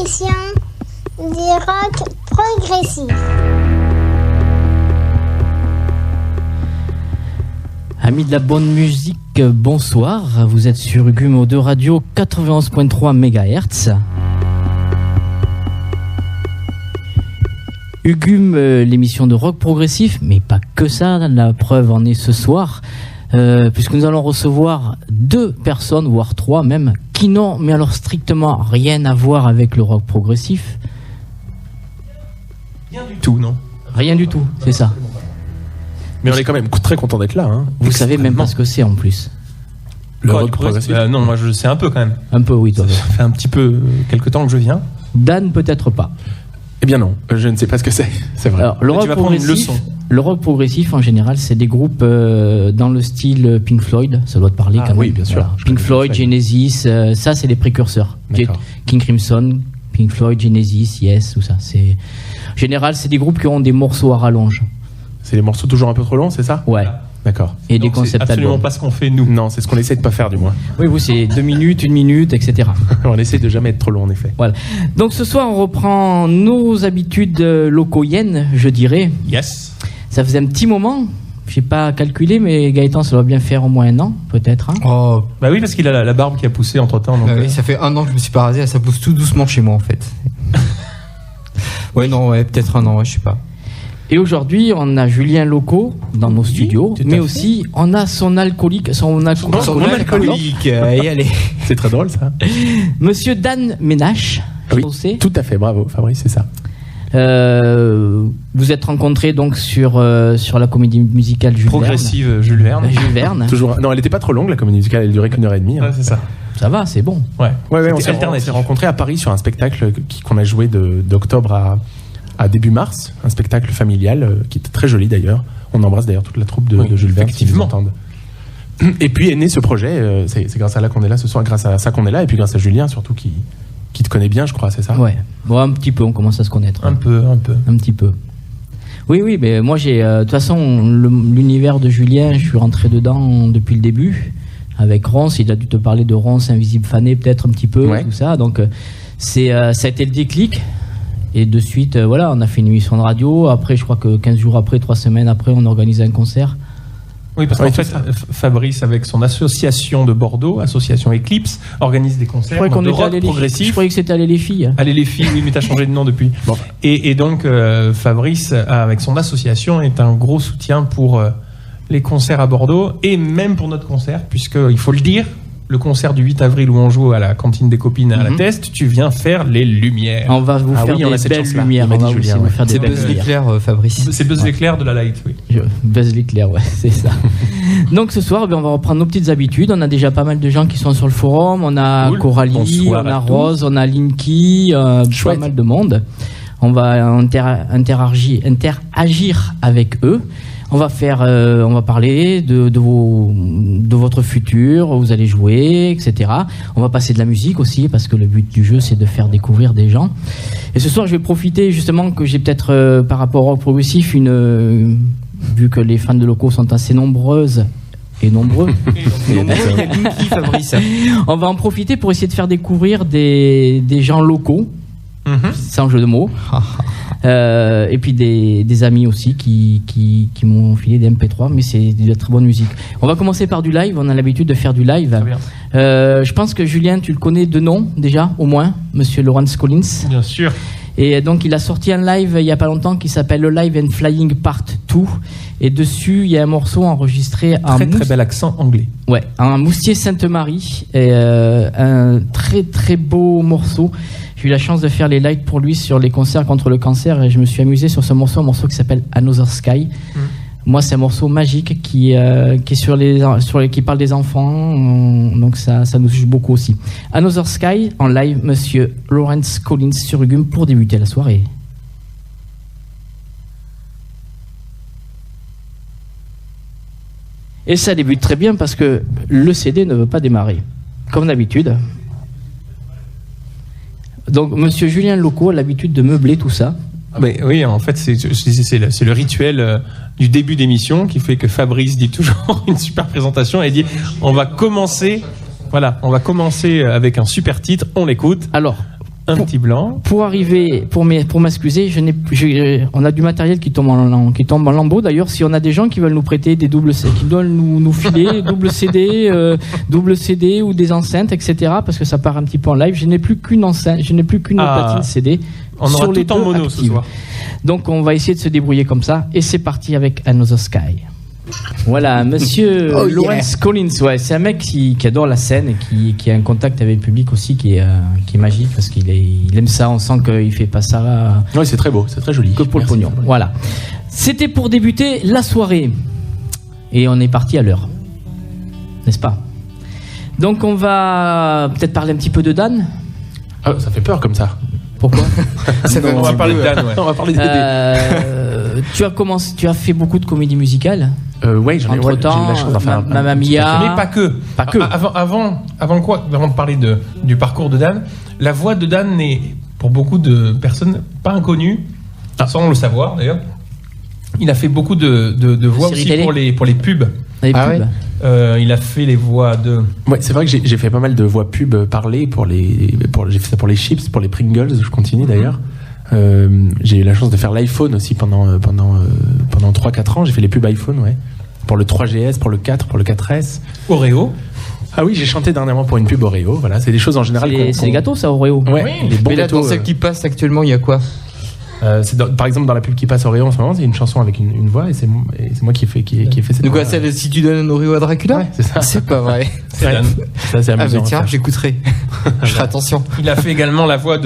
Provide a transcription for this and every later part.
sélection du rock progressif. Amis de la bonne musique, bonsoir. Vous êtes sur Gumo de Radio 91.3 MHz. Ugume, l'émission de rock progressif, mais pas que ça, la preuve en est ce soir, puisque nous allons recevoir 2 personnes, voire 3 même, qui n'ont, mais alors strictement rien à voir avec le rock progressif. Rien du tout, non ? Rien du tout, c'est ça. Mais on est quand même très content d'être là. Hein. Vous savez même pas ce que c'est en plus. Le rock progressif non, moi je le sais un peu quand même. Un peu, oui, toi. Ça fait un petit peu quelques temps que je viens. Dan, peut-être pas. Eh bien non, je ne sais pas ce que c'est vrai. Alors, le rock progressif, en général, c'est des groupes dans le style Pink Floyd, ça doit te parler quand même. Oui, bien sûr. Voilà. Pink Floyd, Genesis, ça c'est les précurseurs. D'accord. King Crimson, Pink Floyd, Genesis, Yes, tout ça. En général, c'est des groupes qui ont des morceaux à rallonge. C'est des morceaux toujours un peu trop longs, c'est ça ? Ouais. D'accord. Et donc des concepts c'est absolument albums. pas ce qu'on fait nous. Non, c'est ce qu'on essaie de pas faire du moins. Oui, vous, c'est 2 minutes, 1 minute, etc. On essaie de jamais être trop long en effet. Voilà. Donc ce soir, on reprend nos habitudes locoyennes, je dirais. Yes. Ça faisait un petit moment. J'ai pas calculé, mais Gaëtan, ça doit bien faire au moins 1 an, peut-être. Hein. Oh, Bah oui, parce qu'il a la barbe qui a poussé entre temps. oui, ça fait 1 an que je me suis pas rasé, ça pousse tout doucement chez moi en fait. Peut-être 1 an, je sais pas. Et aujourd'hui, on a Julien Loco dans nos studios, mais aussi on a son alcoolique, son alcoolique. Y aller. C'est très drôle ça. Monsieur Dan Ménache. Oui, tout à fait, bravo Fabrice, c'est ça. Vous êtes rencontrés donc sur la comédie musicale Jules Progressive Jules Verne. Jules Verne. Toujours. Non, elle n'était pas trop longue la comédie musicale, elle durait qu'1 heure et demie. Ouais, c'est ça. Ça va, c'est bon. Ouais, on s'est rencontrés à Paris sur un spectacle qu'on a joué d'octobre à début mars, un spectacle familial qui était très joli d'ailleurs. On embrasse d'ailleurs toute la troupe de Jules Verne qui nous entendent. Et puis est né ce projet, c'est grâce à là qu'on est là ce soir, grâce à ça qu'on est là, et puis grâce à Julien surtout qui te connaît bien, je crois, c'est ça ? Ouais, bon, un petit peu, on commence à se connaître. Un peu. Un petit peu. Oui, mais moi j'ai, de toute façon, l'univers de Julien, je suis rentré dedans depuis le début, avec Ronce, il a dû te parler de Ronce, Invisible Fané, peut-être un petit peu, tout ça, donc ça a été le déclic. Et de suite, voilà, on a fait une émission de radio. Après, je crois que 15 jours après, 3 semaines après, on organisait un concert. Oui, parce qu'en fait, Fabrice, avec son association de Bordeaux, association Eclipse, organise des concerts de rock progressif. Je croyais que c'était Aller les filles. Aller les filles, oui, mais t'as changé de nom depuis. Bon. Et donc, Fabrice, avec son association, est un gros soutien pour les concerts à Bordeaux, et même pour notre concert, puisqu'il faut le dire, le concert du 8 avril où on joue à la cantine des copines à la Teste, tu viens faire les lumières. On va vous faire des belles lumières. On va vous faire des belles Buzz l'éclair, Fabrice. C'est Buzz l'éclair de la light, oui. Buzz l'éclair, ouais, c'est ça. Donc ce soir, on va reprendre nos petites habitudes. On a déjà pas mal de gens qui sont sur le forum. On a Coralie, on a Rose, on a Linky, pas mal de monde. On va interagir avec eux. On va parler de votre futur, où vous allez jouer, etc. On va passer de la musique aussi, parce que le but du jeu, c'est de faire découvrir des gens. Et ce soir, je vais profiter justement que j'ai peut-être, par rapport au rock progressif, vu que les fans de locaux sont assez nombreuses et nombreux. Fabrice. On va en profiter pour essayer de faire découvrir des gens locaux, sans jeu de mots. Et puis des amis aussi qui m'ont filé des MP3, mais c'est de la très bonne musique. On va commencer par du live, on a l'habitude de faire du live. Je pense que Julien, tu le connais de nom déjà, au moins, monsieur Lawrence Collins. Bien sûr. Et donc il a sorti un live il n'y a pas longtemps qui s'appelle le Live and Flying Part 2. Et dessus, il y a un morceau enregistré en très bel accent anglais. Ouais, en Moustier Sainte-Marie. Et un très très beau morceau. J'ai eu la chance de faire les lives pour lui sur les concerts contre le cancer et je me suis amusé sur ce morceau, un morceau qui s'appelle Another Sky. Moi, c'est un morceau magique qui est qui parle des enfants, donc ça nous touche beaucoup aussi. Another Sky en live, monsieur Lawrence Collins sur Ugume pour débuter la soirée. Et ça débute très bien parce que le CD ne veut pas démarrer, comme d'habitude. Donc, monsieur Julien Loco a l'habitude de meubler tout ça. Mais oui, en fait, c'est le rituel du début d'émission qui fait que Fabrice dit toujours une super présentation et dit on va commencer avec un super titre, on l'écoute. Alors, Un petit blanc. Pour arriver, pour m'excuser, on a du matériel qui tombe en lambeaux. D'ailleurs, si on a des gens qui veulent nous prêter des doubles CD, qui doivent nous filer double CD ou des enceintes, etc. Parce que ça part un petit peu en live. Je n'ai plus qu'une enceinte, je n'ai plus qu'une platine CD. On aura tout en mono ce soir. Donc, on va essayer de se débrouiller comme ça. Et c'est parti avec Another Sky. Voilà, monsieur Lawrence Collins, c'est un mec qui adore la scène et qui a un contact avec le public aussi qui est magique parce qu'il aime ça, on sent qu'il fait pas ça. Oui, c'est très beau, c'est très joli. Que pour le pognon. Voilà. C'était pour débuter la soirée et on est parti à l'heure, n'est-ce pas? Donc on va peut-être parler un petit peu de Dan. Ah, ça fait peur comme ça. Pourquoi? On va parler de Dan, ouais. On va parler tu as fait beaucoup de comédies musicales. Oui, j'en ai eu la chance d'en faire Mamma Mia. Mais pas que. Avant quoi? Avant de parler du parcours de Dan, la voix de Dan n'est, pour beaucoup de personnes, pas inconnue, sans le savoir d'ailleurs. Il a fait beaucoup de voix aussi pour les pubs. Les pubs. Ouais. Il a fait les voix de... Ouais, c'est vrai que j'ai fait pas mal de voix pub parlées j'ai fait ça pour les chips, pour les Pringles, je continue d'ailleurs. J'ai eu la chance de faire l'iPhone aussi pendant 3-4 ans. J'ai fait les pubs iPhone, ouais. Pour le 3GS, pour le 4, pour le 4S. Oreo. Ah oui, j'ai chanté dernièrement pour une pub Oreo. Voilà, c'est des choses en général. C'est des gâteaux, ça, Oreo. Ouais, oui. Les bons mais là, gâteaux, dans celle qui passe actuellement, il y a quoi? Par exemple, dans la pub qui passe Oreo en ce moment, c'est une chanson avec une voix et c'est moi qui ai fait cette. Donc, celle si tu donnes un Oreo à Dracula? Ouais, c'est ça. C'est pas vrai. Ça, c'est amusant. Ah, mais tiens, j'écouterai. Je ferai attention. Il a fait également la voix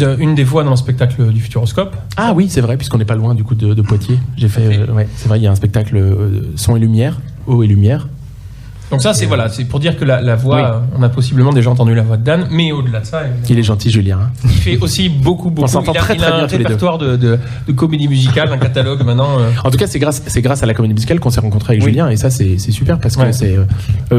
une des voix dans le spectacle du Futuroscope. Ah oui, c'est vrai, puisqu'on n'est pas loin du coup de Poitiers. J'ai fait, c'est vrai, il y a un spectacle son et lumière, eau et lumière. Donc ça, c'est pour dire que la voix, on a possiblement déjà entendu la voix de Dan, mais au-delà de ça, il est gentil, Julien. Hein. Il fait aussi beaucoup. On s'entend très bien un répertoire de comédie musicale, un catalogue maintenant. En tout cas, c'est grâce à la comédie musicale qu'on s'est rencontrés avec Julien, et ça, c'est super parce que c'est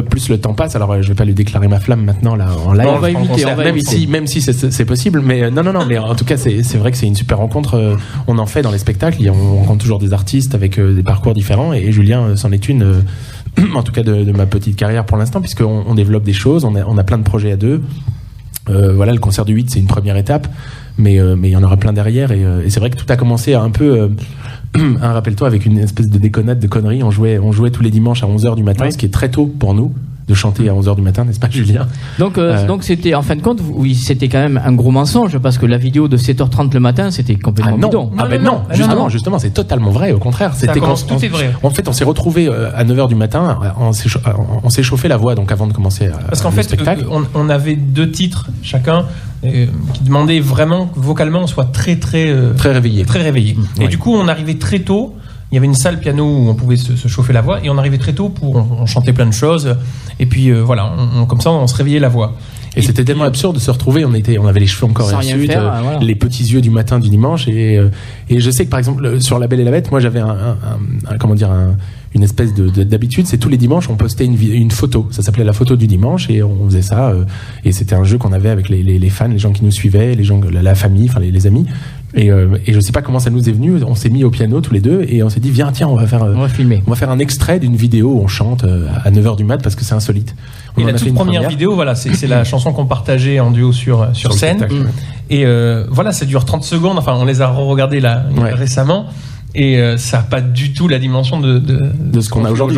plus le temps passe. Alors, je vais pas lui déclarer ma flamme maintenant là en live. On va éviter, même si c'est possible, mais non. Mais en tout cas, c'est vrai que c'est une super rencontre. On en fait dans les spectacles. On rencontre toujours des artistes avec des parcours différents, et Julien c'en est une. En tout cas de ma petite carrière pour l'instant, puisqu'on développe des choses, on a plein de projets à deux. Voilà, le concert du 8, c'est une première étape, mais il y en aura plein derrière, et c'est vrai que tout a commencé un peu, rappelle-toi, avec une espèce de déconnade, de conneries. On jouait tous les dimanches à 11h du matin, ce qui est très tôt pour nous, de chanter à 11h du matin, n'est-ce pas, Julien? Donc c'était, en fin de compte, oui, c'était quand même un gros mensonge, parce que la vidéo de 7h30 le matin, c'était complètement bidon. Justement, c'est totalement vrai, au contraire. Tout est vrai. En fait, on s'est retrouvés à 9h du matin, on s'est chauffé la voix, donc avant de commencer parce qu'en fait, spectacle. On avait 2 titres chacun, qui demandaient vraiment que vocalement on soit très réveillé. Et du coup, on arrivait très tôt. Il y avait une salle piano où on pouvait se chauffer la voix, et on arrivait très tôt on chantait plein de choses, et puis voilà, comme ça on se réveillait la voix. Et c'était tellement absurde de se retrouver, on avait les cheveux encore hirsutes, voilà. Les petits yeux du matin du dimanche, et je sais que par exemple sur La Belle et la Bête, moi j'avais une espèce d'habitude, c'est tous les dimanches on postait une photo, ça s'appelait la photo du dimanche, et on faisait ça, et c'était un jeu qu'on avait avec les fans, les gens qui nous suivaient, les gens, la famille, enfin les amis. Et je sais pas comment ça nous est venu, on s'est mis au piano tous les deux, et on s'est dit tiens, on va filmer. On va faire un extrait d'une vidéo où on chante à 9h du mat parce que c'est insolite. Et la toute première vidéo, voilà, c'est la chanson qu'on partageait en duo sur scène. Et voilà, ça dure 30 secondes, enfin on les a re-regardés là récemment. Et ça n'a pas du tout la dimension de ce qu'on a aujourd'hui.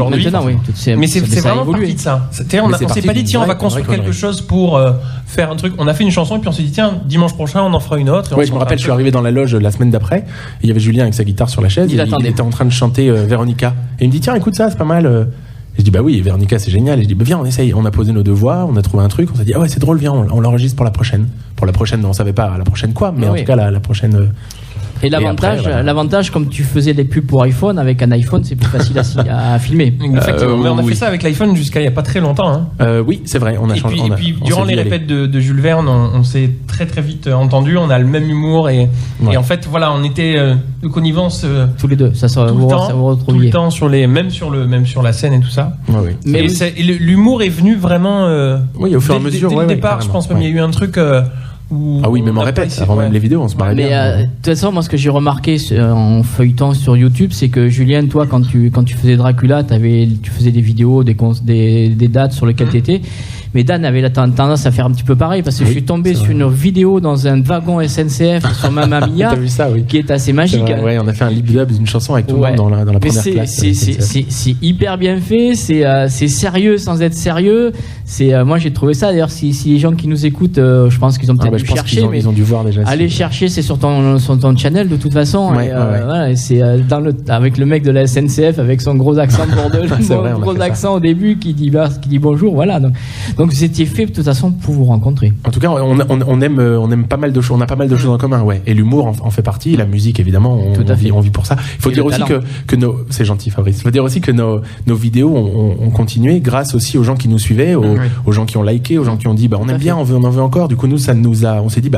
Mais c'est vraiment parti de ça. On s'est pas dit tiens, on va construire quelque chose pour faire un truc. On a fait une chanson et puis on s'est dit tiens, dimanche prochain on en fera une autre. Oui, je me rappelle, je suis arrivé dans la loge la semaine d'après, et il y avait Julien avec sa guitare sur la chaise, il était en train de chanter Véronica, et il me dit tiens, écoute ça, c'est pas mal. Et je dis bah oui, Véronica c'est génial, et je dis bah viens, on essaye. On a posé nos 2 voix, on a trouvé un truc, on s'est dit ah ouais, c'est drôle, viens, on l'enregistre pour la prochaine. On savait pas la prochaine quoi, mais en tout cas la prochaine. Et l'avantage, comme tu faisais des pubs pour iPhone, avec un iPhone, c'est plus facile à filmer. Effectivement, on a fait ça avec l'iPhone jusqu'à il n'y a pas très longtemps. Oui, c'est vrai. On a changé. Et puis durant les répètes de Jules Verne, on s'est très très vite entendu. On a le même humour, et en fait, voilà, on était de connivence tous les deux. Ça tout le temps même sur la scène et tout ça. Ouais, oui. Mais l'humour est venu vraiment. Oui, au fur et à mesure. Dès le départ, je pense même il y a eu un truc. Ah oui, même en répète, avant même les vidéos, on se marrait bien. Mais de toute façon, moi, ce que j'ai remarqué en feuilletant sur YouTube, c'est que Julien, toi, quand tu faisais Dracula, tu faisais des vidéos, des dates sur lesquelles tu étais. Mais Dan avait tendance à faire un petit peu pareil, parce que je suis tombé sur une vidéo dans un wagon SNCF sur Mamma Mia, qui est assez magique. Ouais, on a fait un lip-dub d'une chanson avec tout le monde dans la première classe. C'est hyper bien fait, c'est sérieux sans être sérieux. Moi, j'ai trouvé ça. D'ailleurs, si les gens qui nous écoutent, je pense qu'ils ont peut-être dû chercher, mais ils ont dû voir déjà. Allez chercher, c'est sur ton channel de toute façon. Voilà, c'est avec le mec de la SNCF avec son gros accent bordelais, son gros accent au début qui dit bonjour. Voilà. Donc vous étiez fait de toute façon pour vous rencontrer. En tout cas, on aime pas mal de choses. On a pas mal de choses en commun, ouais. Et l'humour en fait partie. La musique, évidemment, on vit pour ça. Il faut dire aussi que c'est gentil, Fabrice. Il faut dire aussi que nos vidéos ont continué grâce aussi aux gens qui nous suivaient, aux gens qui ont liké, aux gens qui ont dit on aime bien, on en veut encore. Du coup, nous, on s'est dit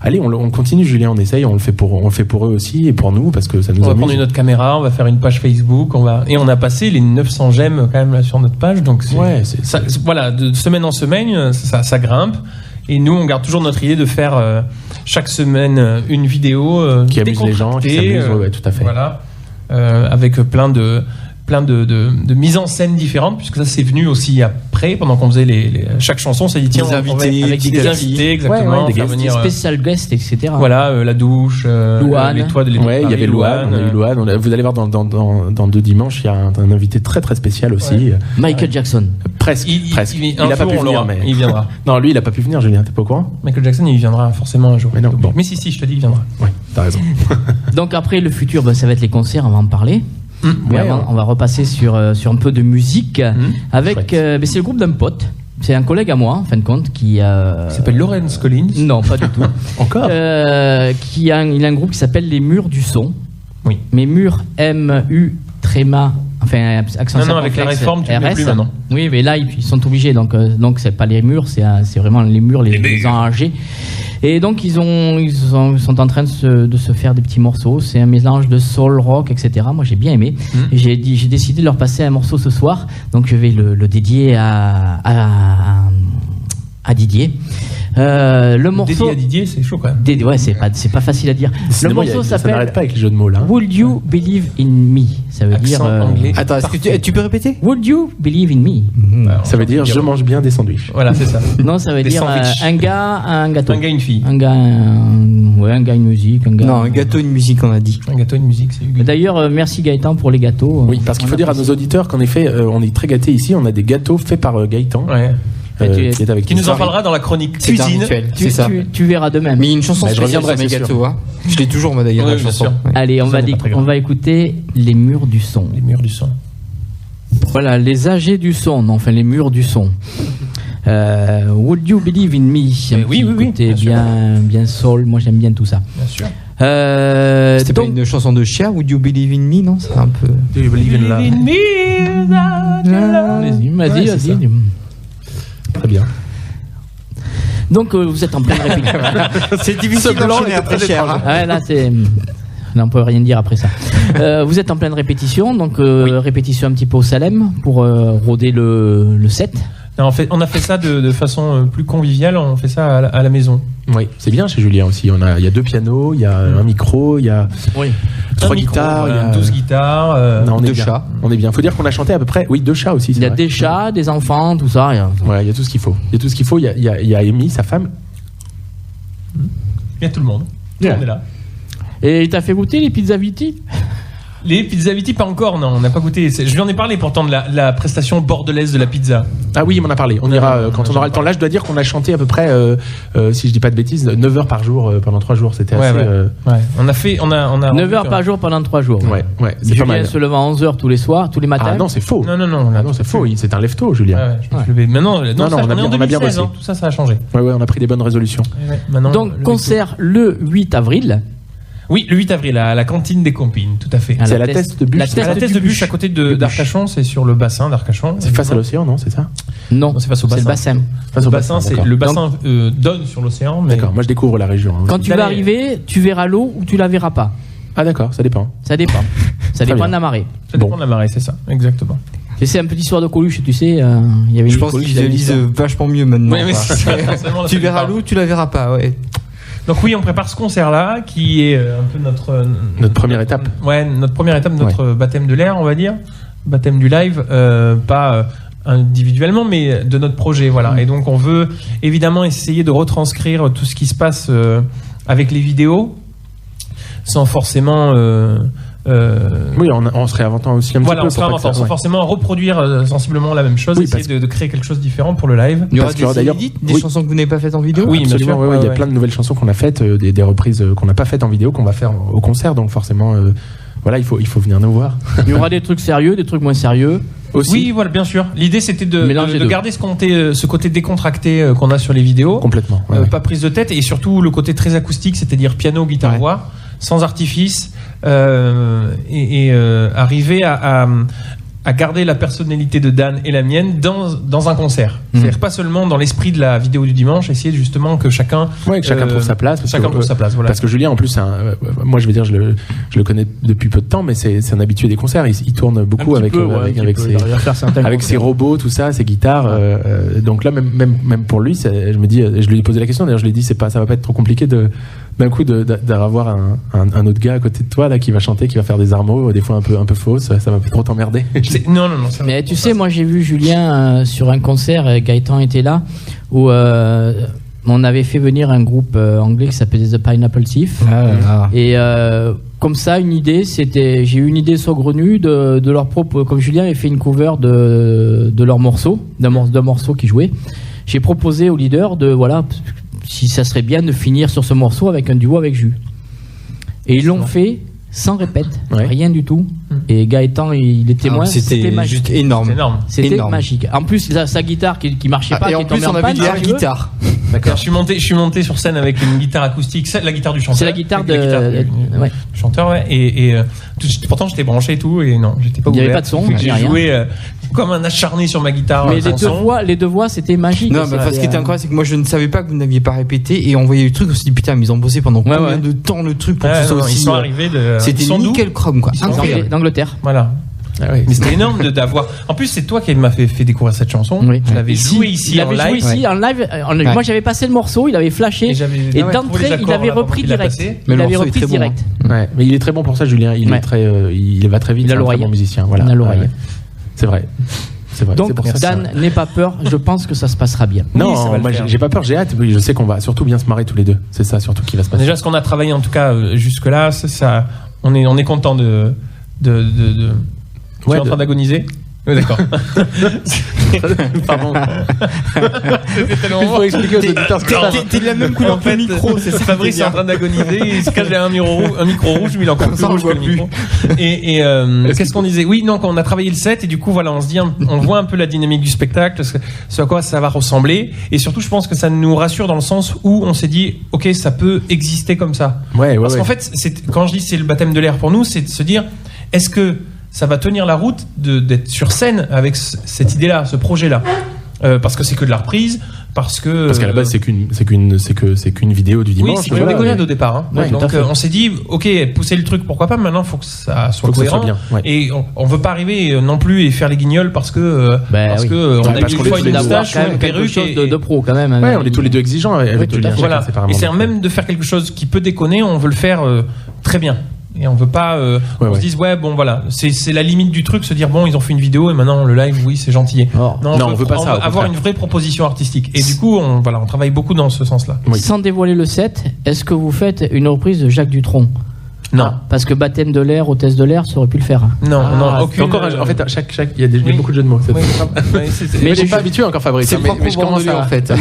allez, on continue, Julien, on essaye, on le fait pour eux aussi et pour nous parce que ça nous. On va prendre une autre caméra, on va faire une page Facebook, et on a passé les 900 j'aime quand même là sur notre page. Donc voilà. De semaine en semaine, ça grimpe. Et nous, on garde toujours notre idée de faire chaque semaine une vidéo qui amuse les gens, qui s'amuse, tout à fait. Voilà, avec plein de mises en scène différentes, puisque ça c'est venu aussi après, pendant qu'on faisait chaque chanson, on s'est dit tiens, des invités, avec des invités, exactement, des spécial guests, etc. Voilà, la douche, Louane. les toits de il y avait Louane, on a eu Louane. Vous allez voir dans 2 dimanches, il y a un invité très très spécial aussi. Michael Jackson. Presque. Il a pas pu venir, mais il viendra. Non, lui il a pas pu venir, Julien, t'es pas au courant? Michael Jackson, il viendra forcément un jour. Mais non, bon. Mais si, je te dis, il viendra. Ouais, t'as raison. Donc après le futur, ça va être les concerts, on va en parler. On va repasser sur un peu de musique avec c'est le groupe d'un pote. C'est un collègue à moi, en fin de compte, qui s'appelle Lawrence Collins. Non, pas du tout. Encore. Il a un groupe qui s'appelle Les Murs du Son. Oui. Mais Murs, M-U, tréma, enfin accent non, avec la réforme, tu ne mets plus maintenant. Oui, mais là ils sont obligés, donc c'est pas les murs, c'est vraiment les murs, les enragés. Et donc ils sont en train de se faire des petits morceaux. C'est un mélange de soul, rock, etc. Moi j'ai bien aimé. Et j'ai décidé de leur passer un morceau ce soir. Donc je vais le dédier à Didier. Le morceau dédié à Didier, c'est chaud quand même. Ouais, c'est pas facile à dire. Le morceau s'appelle. Ça n'arrête pas avec les jeux de mots là. Would you believe in me? Ça veut dire. Anglais. Attends, est-ce que tu peux répéter? Would you believe in me? Ça veut dire je mange bien des sandwichs. Voilà, c'est ça. Non, ça veut dire un gars, un gâteau. Un gars, une fille. Un gars, une musique. Non, un gâteau, une musique, on a dit. Un gâteau, une musique, c'est Hugues. D'ailleurs, merci Gaëtan pour les gâteaux. Oui, parce qu'il faut dire à nos auditeurs qu'en effet, on est très gâtés ici. On a des gâteaux faits par Gaëtan. Ouais. Qui nous en parlera dans la chronique cuisine. Tu verras de même. Mais une chanson spéciale sur mes gâteaux. Je l'ai toujours, moi d'ailleurs. Allez, on va écouter Les Murs du Son. Les Murs du Son. Voilà, les âgés du son, enfin les murs du son. Would you believe in me? Oui. Bien soul, moi j'aime bien tout ça. Bien sûr. C'était pas une chanson de Cher, Would you believe in me? Non, c'est un peu. Do you believe in love? Vas-y. Très bien. Donc vous êtes en pleine répétition. C'est difficile d'enchaîner après Cher. Ouais, là c'est. Là, on peut rien dire après ça. Vous êtes en pleine répétition, donc répétition un petit peu au Salem pour rôder le set. Non, on a fait ça de façon plus conviviale, on fait ça à la maison. Oui, c'est bien chez Julien aussi. Il y a 2 pianos, il y a un micro, il y a 3 guitares, il y a 12 guitares, 2 chats. On est bien. Faut dire qu'on a chanté à peu près 2 chats aussi. Il y a des chats, des enfants, tout ça. Ouais, il y a tout ce qu'il faut. Il y a Amy, sa femme. Il y a tout le monde. Tout le monde est là. Et t'as fait goûter les pizzas Viti? Les pizzas Viti, pas encore, non, on n'a pas goûté. Je lui en ai parlé pourtant de la prestation bordelaise de la pizza. Ah oui, il m'en a parlé. On ira quand on aura le temps. Là, je dois dire qu'on a chanté à peu près, si je dis pas de bêtises, 9 heures par jour pendant 3 jours. C'était assez. Ouais. On a 9 heures par jour pendant 3 jours. Ouais. C'est pas mal. Julien se levant à 11 heures tous les soirs, tous les matins. Ah non, c'est faux. Non, c'est faux. C'est un lève-tôt, Julien. Ouais, je me suis levé. Maintenant, on est en 2016, hein, tout ça a changé. Ouais, on a pris des bonnes résolutions. Donc, concert le 8 avril. Oui, le 8 avril, à la cantine des Compines, tout à fait. C'est à la Teste de Bûche. À la Teste de Bûche, à côté d'Arcachon, c'est sur le bassin d'Arcachon. C'est face à l'océan, non? C'est ça? Non, c'est face au bassin. C'est le bassin. Face au bassin, le bassin donne sur l'océan. D'accord, moi je découvre la région. Quand tu vas arriver, tu verras l'eau ou tu la verras pas. Ah d'accord, ça dépend. Ça dépend de la marée. Ça dépend de la marée, c'est ça, exactement. C'est un petit soir de Coluche, tu sais. Il y avait je pense qu'ils visualisent vachement mieux maintenant. Ouais, tu verras Lou, tu la verras pas, ouais. Donc oui, on prépare ce concert-là, qui est un peu notre première étape. Ouais, notre première étape, notre baptême de l'air, on va dire, baptême du live, pas individuellement, mais de notre projet, voilà. Et donc on veut évidemment essayer de retranscrire tout ce qui se passe avec les vidéos, sans forcément. Oui, on se réinventant aussi un petit peu. On se réinventant, sans forcément reproduire sensiblement la même chose, essayer de créer quelque chose de différent pour le live. Il y aura des chansons que vous n'avez pas faites en vidéo. Oui, absolument. Il y a plein de nouvelles chansons qu'on a faites, des reprises qu'on n'a pas faites en vidéo, qu'on va faire au concert. Donc forcément, voilà, il faut venir nous voir. Il y aura des trucs sérieux, des trucs moins sérieux. Aussi. Oui, voilà, bien sûr. L'idée, c'était de garder ce côté décontracté qu'on a sur les vidéos. Complètement. Pas prise de tête, et surtout le côté très acoustique, c'est-à-dire piano, guitare, voix, sans artifice, et arriver à garder la personnalité de Dan et la mienne dans un concert. C'est-à-dire pas seulement dans l'esprit de la vidéo du dimanche, essayer justement que chacun trouve sa place. Voilà. Parce que Julien, en plus, moi je veux dire, je le connais depuis peu de temps, mais c'est un habitué des concerts. Il tourne beaucoup avec ses robots, tout ça, ses guitares. Donc là, même pour lui, je me dis, je lui ai posé la question. D'ailleurs, je lui ai dit, ça va pas être trop compliqué d'un coup d'avoir un autre gars à côté de toi là qui va chanter, qui va faire des armos, des fois un peu fausses. Ça va pas trop t'emmerder. Non. Mais tu sais, moi j'ai vu Julien sur un concert, Gaëtan était là, où on avait fait venir un groupe anglais qui s'appelait The Pineapple Thief. Et comme ça, j'ai eu une idée saugrenue de leur propre, comme Julien avait fait une cover de leur morceau, d'un morceau qu'ils jouaient. J'ai proposé au leader si ça serait bien de finir sur ce morceau avec un duo avec Jus. Et ils l'ont fait sans répète, rien du tout. Et Gaëtan, il est témoin. C'était magique. Juste énorme. C'était magique. En plus, sa guitare qui marchait pas, et qui en plus, on avait la guitare. D'accord. Je suis monté sur scène avec une guitare acoustique, c'est la guitare du chanteur. C'est la guitare du chanteur, et pourtant j'étais branché et tout, et non, j'étais pas ouvert. Il n'y avait pas de son. J'ai joué comme un acharné sur ma guitare. Mais les deux voix, c'était magique. Non, ce qui était incroyable, c'est que moi je ne savais pas que vous n'aviez pas répété, et on voyait le truc, on s'est dit putain, mais ils ont bossé pendant combien de temps le truc pour que ce soit aussi. Ils sont arrivés c'était nickel chrome, quoi. Incroyable. D'Angleterre. Voilà. Mais c'était énorme d'avoir. En plus, c'est toi qui m'as fait découvrir cette chanson. Oui. Je l'avais joué ici en live. Moi, j'avais passé le morceau, il avait flashé. Et d'entrée, il avait repris direct. Il avait repris direct. Mais il est très bon pour ça, Julien. Il va très vite. Il a l'oreille. C'est un très bon musicien. Voilà. Il a l'oreille. C'est vrai. Donc, Dan, n'aie pas peur. Je pense que ça se passera bien. Non, moi, j'ai pas peur, j'ai hâte. Je sais qu'on va surtout bien se marrer tous les deux. C'est ça surtout qui va se passer. Déjà, ce qu'on a travaillé en tout cas jusque-là, ça, on est content de. Tu es en train d'agoniser? Oui, d'accord. Pardon. Il faut expliquer aux auditeurs ce qui se passe. T'es de la même couleur que le micro, c'est ça. Fabrice est en train d'agoniser, il se cache derrière un micro rouge, mais il est encore plus rouge que le micro. Et qu'est-ce qu'on disait? Oui, non, quand on a travaillé le set, et du coup, voilà, on se dit, on voit un peu la dynamique du spectacle, ce à quoi ça va ressembler, et surtout, je pense que ça nous rassure dans le sens où on s'est dit, ok, ça peut exister comme ça. Parce qu'en fait, quand je dis c'est le baptême de l'air pour nous, c'est de se dire, est-ce que ça va tenir la route d'être sur scène avec cette idée-là, ce projet-là, parce que c'est que de la reprise, parce qu'à la base c'est qu'une vidéo du dimanche. Oui, c'est une déconnade au départ. Hein. Ouais, donc on s'est dit, ok, pousser le truc, pourquoi pas. Maintenant, faut que ça soit cohérent. Et on veut pas arriver non plus et faire les guignols parce que on a eu une fois une moustache, une perruque, quelque chose de pro quand même. Ouais, on est tous les deux exigeants avec Julien. Voilà. Et c'est même de faire quelque chose qui peut déconner. On veut le faire très bien. Et on veut pas on se dise bon voilà, c'est la limite du truc, se dire bon, ils ont fait une vidéo et maintenant le live, oui, c'est gentil. Non, on veut pas ça, avoir une vraie proposition artistique. Et du coup on travaille beaucoup dans ce sens-là. Sans dévoiler le set, est-ce que vous faites une reprise de Jacques Dutronc? Non, parce que baptême de l'air, hôtesse de l'air, ça aurait pu le faire. Non, aucune. Encore, en fait, il y a beaucoup de jeux de mots. Mais je suis pas habitué encore, Fabrice. Mais je commence à. En fait.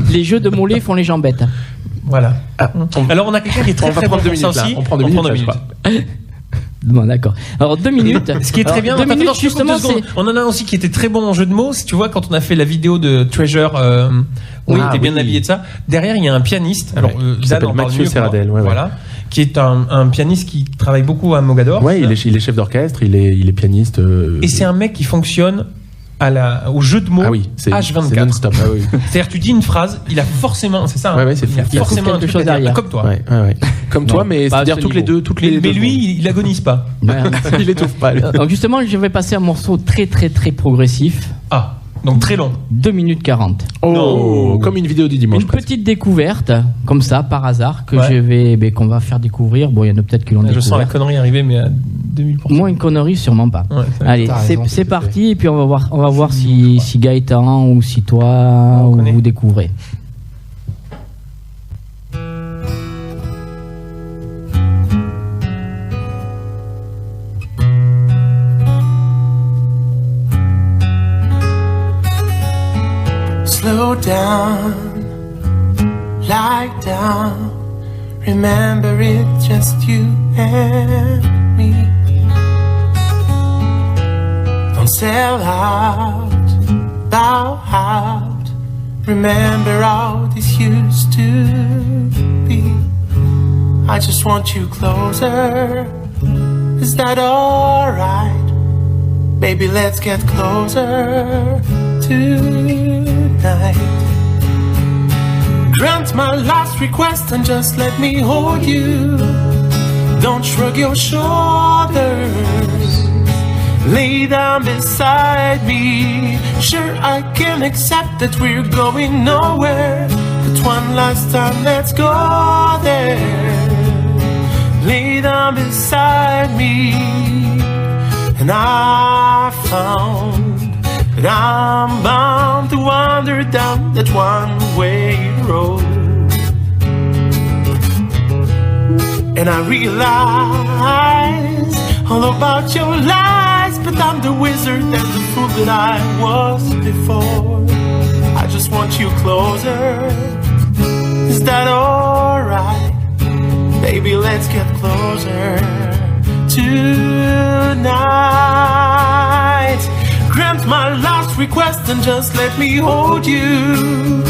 Les jeux de mollets font les jambettes. Voilà. Alors on a quelqu'un qui est très bon pour ça aussi. On prend 2 minutes, je crois. Bon, d'accord. Alors 2 minutes. Ce qui est très bien. 2 minutes justement. On en a aussi qui était très bon en jeu de mots. Si tu vois, quand on a fait la vidéo de Treasure, où il était bien habillé de ça. Derrière, il y a un pianiste. Alors, qui s'appelle Mathieu Serradel. Voilà. Qui est un pianiste qui travaille beaucoup à Mogador. Ouais, il est chef d'orchestre, il est pianiste. Et c'est un mec qui fonctionne au jeu de mots c'est H24. C'est non-stop. C'est-à-dire, tu dis une phrase, il a forcément, c'est ça. C'est il a forcément quelque chose derrière. Comme toi. Comme toi, mais c'est-à-dire mais lui, il agonise pas. Il étouffe pas. Donc justement, je vais passer un morceau très très très progressif. Ah. Donc très long. 2 minutes 40. Oh, comme une vidéo du dimanche. Une petite découverte, comme ça, par hasard, qu'on va faire découvrir. Bon, il y en a peut-être qui l'ont découvert. Je sens la connerie arriver, mais à 2000%. Moi, une connerie, sûrement pas. Allez, c'est parti, et puis on va voir si Gaëtan ou si toi vous découvrez. Slow down, lie down. Remember it's just you and me. Don't sell out, bow out. Remember how this used to be. I just want you closer. Is that alright? Baby, let's get closer tonight. Grant my last request and just let me hold you. Don't shrug your shoulders. Lay down beside me. Sure, I can accept that we're going nowhere, but one last time, let's go there. Lay down beside me. And I found that I'm bound to wander down that one-way road. And I realize all about your lies, but I'm the wizard and the fool that I was before. I just want you closer. Is that alright? Baby, let's get closer tonight. Grant my last request and just let me hold you.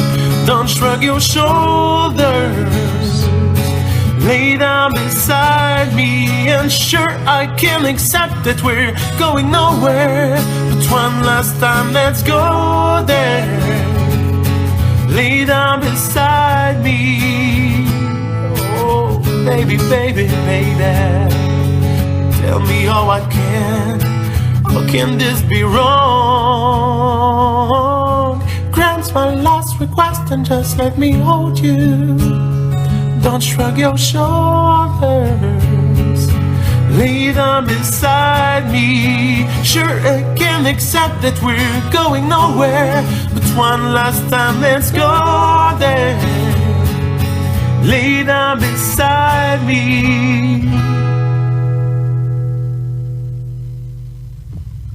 Don't shrug your shoulders. Lay down beside me. And sure, I can accept that we're going nowhere, but one last time, let's go there. Lay down beside me. Oh, baby, baby, baby. Tell me how I can. How can this be wrong? Grant my last request and just let me hold you. Don't shrug your shoulders. Lay down beside me. Sure, I can accept that we're going nowhere, but one last time, let's go there. Lay down beside me.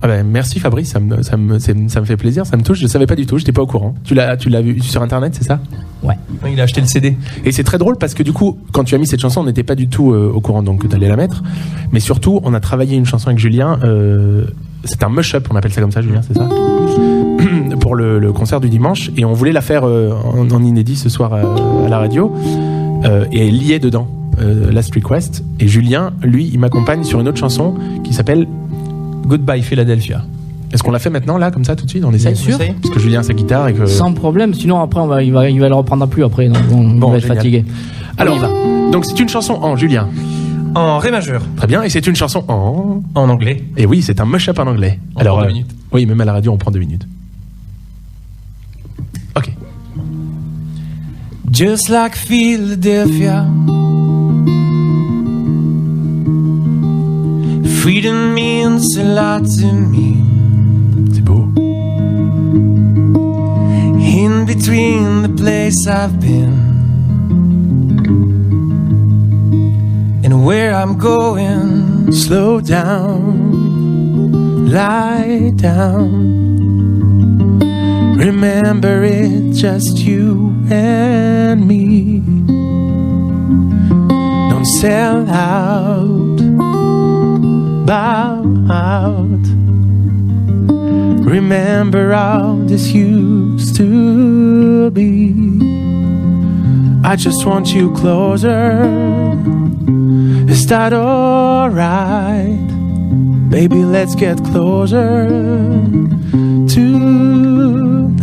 Ah ben, merci Fabrice, ça me fait plaisir, ça me touche, je savais pas du tout, j'étais pas au courant. Tu l'as vu sur internet, c'est ça? Ouais. Il a acheté le CD. Et c'est très drôle parce que du coup, quand tu as mis cette chanson, on n'était pas du tout au courant donc que tu allais la mettre. Mais surtout, on a travaillé une chanson avec Julien, c'est un mush-up, on appelle ça comme ça, Julien, c'est ça? Pour le concert du dimanche, et on voulait la faire en inédit ce soir à la radio, et elle y est dedans, Last Request. Et Julien, lui, il m'accompagne sur une autre chanson qui s'appelle Goodbye Philadelphia. Est-ce qu'on l'a fait maintenant là comme ça tout de suite? On essaie? Bien sûr. Parce que Julien a sa guitare et que... Sans problème, sinon après il va le reprendre plus après, donc on va être fatigué. Alors, donc c'est une chanson en Julien. En ré majeur. Très bien, et c'est une chanson en anglais. Et oui, c'est un mush-up en anglais. On prend 2 minutes. Oui, même à la radio on prend 2 minutes. Ok. Just like Philadelphia, freedom means a lot to me. C'est beau. In between the place I've been and where I'm going. Slow down, lie down. Remember it's just you and me. Don't sell out, bow out. Remember how this used to be. I just want you closer. Is that alright? Baby, let's get closer tonight.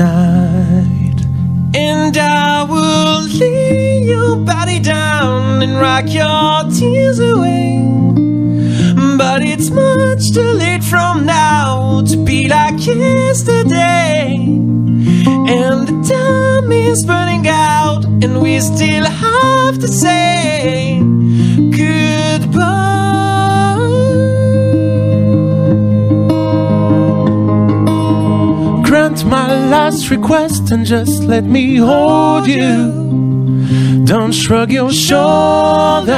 And I will lay your body down and rock your tears away. But it's much too late from now to be like yesterday. And the time is burning out, and we still have to say goodbye. Grant my last request and just let me hold you. Don't shrug your shoulders.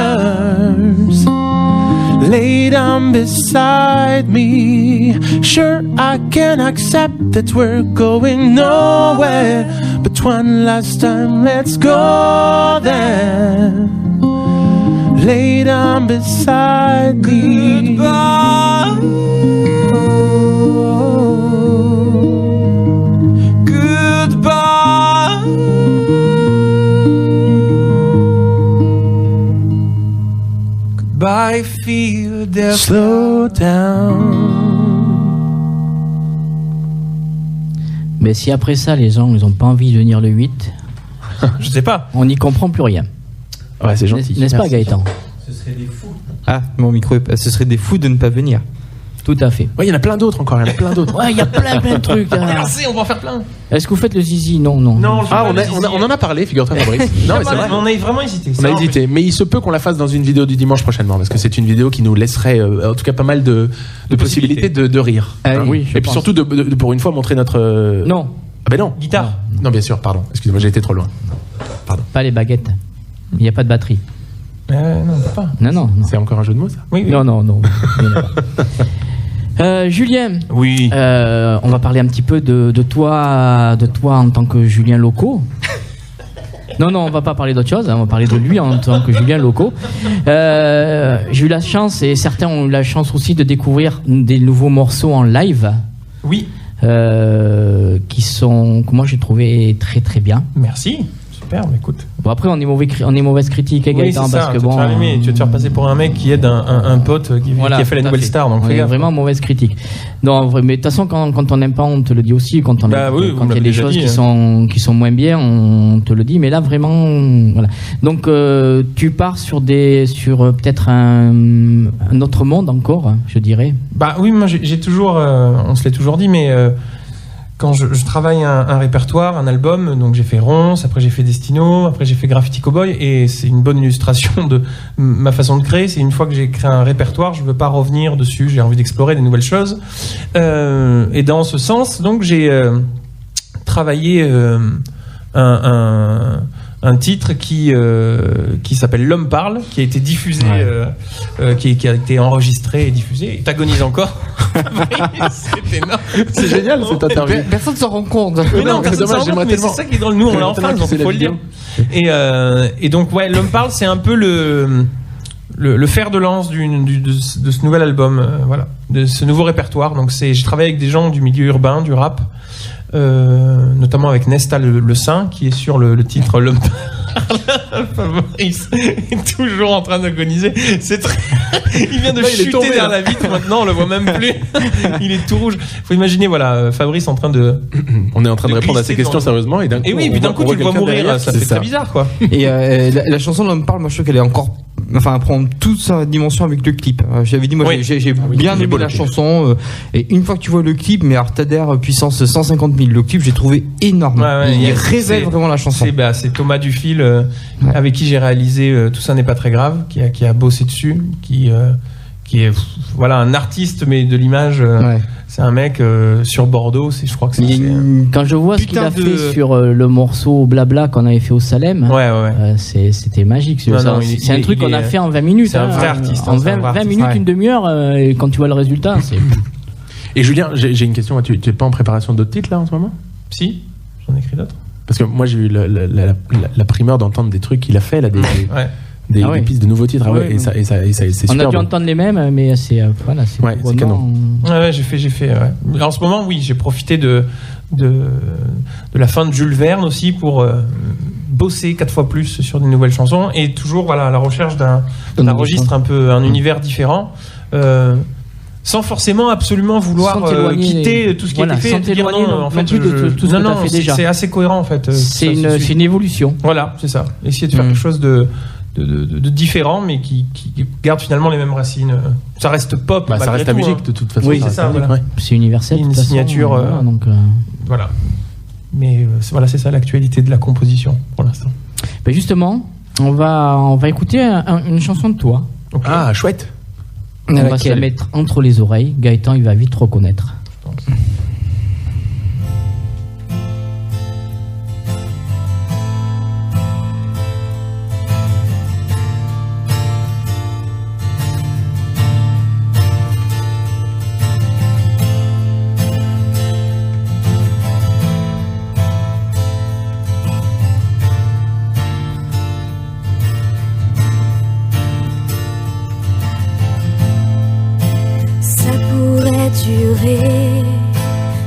Lay down beside me. Sure, I can accept that we're going nowhere, but one last time, let's go there. Lay down beside me. Goodbye. Goodbye. Goodbye, Philadelphia. Slow down. Mais si après ça, les gens, ils n'ont pas envie de venir le 8, je sais pas. On n'y comprend plus rien. Ouais, c'est gentil. N'est-ce pas, Gaëtan? Ce serait des fous. Ah, mon micro, ce serait des fous de ne pas venir. Tout à fait. Ouais, il y en a plein d'autres encore. Il y en a plein d'autres. Ouais, il y a plein de trucs. Merci, on va en faire plein. Est-ce que vous faites le zizi? Non. On en a parlé, figure-toi, Fabrice. Non, mais c'est vrai. On a vraiment hésité. On a hésité, mais il se peut qu'on la fasse dans une vidéo du dimanche prochainement, parce que c'est une vidéo qui nous laisserait, en tout cas, pas mal de possibilités de rire. Oui, et puis surtout de pour une fois montrer notre. Non. Ah ben non. Guitare. Non, bien sûr, pardon. Excusez-moi, j'ai été trop loin. Pardon. Pas les baguettes. Il n'y a pas de batterie. Non, pas. Non. C'est encore un jeu de mots, ça? Oui. Non. Il y en a pas. Julien, oui. On va parler un petit peu de toi en tant que Julien Loco. Non, on va pas parler d'autre chose, on va parler de lui en tant que Julien Loco. J'ai eu la chance, et certains ont eu la chance aussi, de découvrir des nouveaux morceaux en live. Oui. Que moi j'ai trouvé très très bien. Merci. Super, mais écoute. Bon, après, on est mauvaise critique, Gaëtan, parce que tu vas te faire passer pour un mec qui aide un pote qui a fait la nouvelle star. Donc, on vraiment mauvaise critique. Non, mais de toute façon, quand on n'aime pas, on te le dit aussi. Quand il y a des choses qui sont moins bien, on te le dit. Mais là, vraiment, voilà. Donc, tu pars sur peut-être un autre monde encore, je dirais. Bah oui, moi j'ai toujours, on se l'est toujours dit, mais quand je travaille un répertoire, un album, donc j'ai fait Ronce, après j'ai fait Destino, après j'ai fait Graffiti Cowboy, et c'est une bonne illustration de ma façon de créer. C'est une fois que j'ai créé un répertoire, je veux pas revenir dessus, j'ai envie d'explorer des nouvelles choses. Et dans ce sens, donc j'ai travaillé un titre qui s'appelle L'Homme parle, qui a été diffusé, qui a été enregistré et diffusé. T'agonises encore. C'est énorme. C'est génial cette interview. Personne ne s'en rend compte. Mais non, personne s'en rend compte, mais c'est ça qui est drôle. Nous, on l'a en face, donc il faut le dire. Et donc, ouais, L'Homme parle, c'est un peu le fer de lance de ce nouvel album, voilà, de ce nouveau répertoire. Donc, j'ai travaillé avec des gens du milieu urbain, du rap. Notamment avec Nesta le Saint, qui est sur le titre L'Homme parle. Fabrice est toujours en train d'agoniser. Il vient de chuter vers la vitre maintenant, on le voit même plus. Il est tout rouge. Faut imaginer, voilà, Fabrice en train de. On est en train de répondre à ces questions sérieusement, et d'un coup, puis d'un coup tu le vois mourir. Derrière, ça fait très bizarre, quoi. Et la chanson L'Homme parle, moi je trouve qu'elle est encore. Enfin, elle prend toute sa dimension avec le clip. J'avais dit, moi j'ai bien aimé la chanson. Et une fois que tu vois le clip, mais alors t'adhères puissance 150 000. Le clip, j'ai trouvé énorme. Il révèle vraiment la chanson. C'est Thomas Dufil, avec qui j'ai réalisé Tout ça n'est pas très grave, qui a bossé dessus, qui est voilà, un artiste, mais de l'image. C'est un mec sur Bordeaux, je crois que c'est. Quand je vois ce qu'il a fait sur le morceau Blabla qu'on avait fait au Salem, c'était magique. C'est un truc qu'on a fait en 20 minutes. C'est un vrai artiste. En 20 minutes, une demi-heure, et quand tu vois le résultat, c'est. Et Julien, j'ai une question. Tu n'es pas en préparation d'autres titres là en ce moment? Si, j'en ai écrit d'autres. Parce que moi j'ai eu la primeur d'entendre des trucs qu'il a fait là, des pistes de nouveaux titres. Et ça, c'est super. On a dû entendre les mêmes, mais c'est c'est canon. J'ai fait. En ce moment, oui, j'ai profité de la fin de Jules Verne aussi pour bosser 4 fois plus sur des nouvelles chansons, et toujours à la recherche d'un registre un peu, un univers différent. sans forcément absolument vouloir quitter tout ce qui a été fait. Sans t'éloigner en fait de tout ce que tu as fait déjà. C'est assez cohérent en fait. C'est une évolution. Voilà, c'est ça. Essayer de faire quelque chose de différent, mais qui garde finalement les mêmes racines. Ça reste pop. Ça reste la musique de toute façon. Oui, c'est ça. Voilà. C'est universel. Une signature. Voilà. Mais voilà, c'est ça l'actualité de la composition pour l'instant. Ben justement, on va écouter une chanson de toi. Okay. Ah, chouette. On va se la mettre entre les oreilles. Gaëtan, il va vite reconnaître.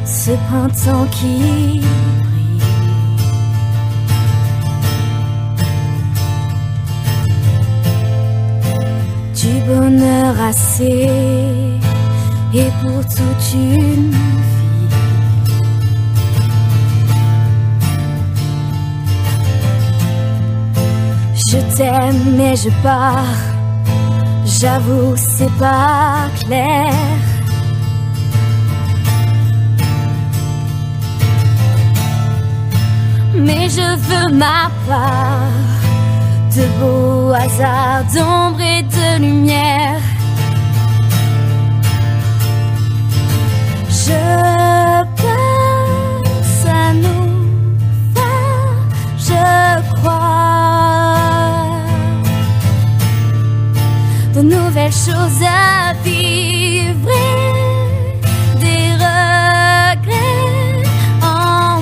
Ce printemps qui brille, du bonheur assez, et pour toute une vie. Je t'aime mais je pars, j'avoue c'est pas clair. Mais je veux ma part de beaux hasards, d'ombre et de lumière. Je pense à nous faire, je crois, de nouvelles choses à vivre. Des regrets en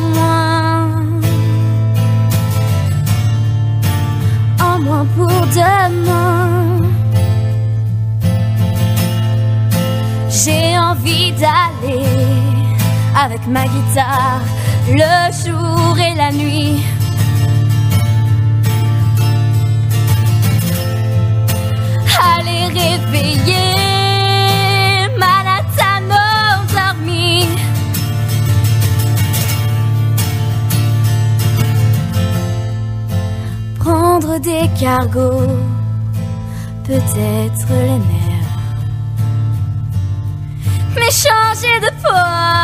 moins pour demain. J'ai envie d'aller avec ma guitare le jour et la nuit. Aller réveiller Manhattan endormi. Prendre des cargos, peut-être les nerfs, mais changer de poids.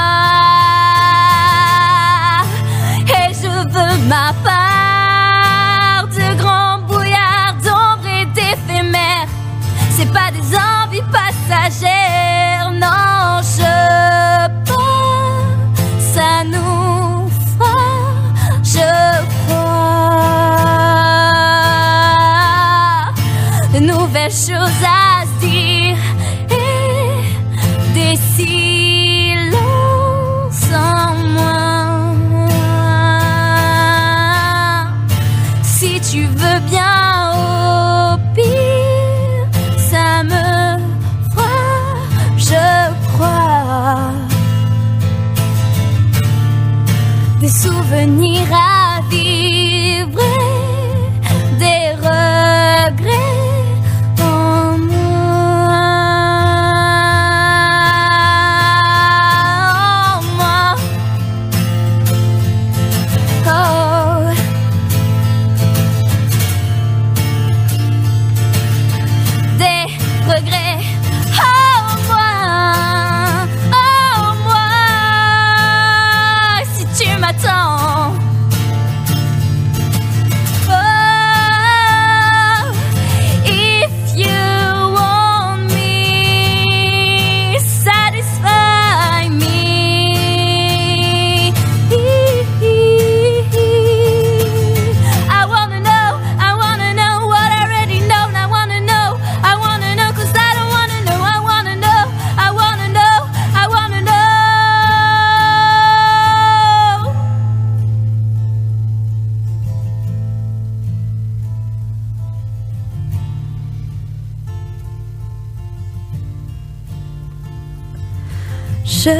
Et je veux ma part de grands brouillards, d'ombre et d'éphémères. C'est pas des envies passagères, non, je pense à nous fera, je crois, de nouvelles choses à se dire et des silences en moins. Si tu veux bien, au pire, ça me fera, je crois, des souvenirs à vivre, des regrets en moi. Oh. Des regrets en moi, si tu m'attends. Oh, if you want me, satisfy me. I wanna know what I already know. I wanna know, 'cause I don't wanna know. I wanna know. Je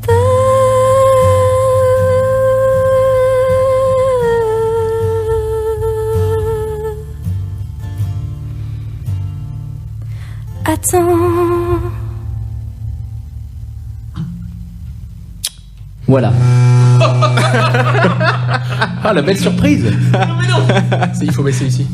peux. Attends. Voilà. Ah, la belle surprise. Non, mais non. Il faut baisser ici.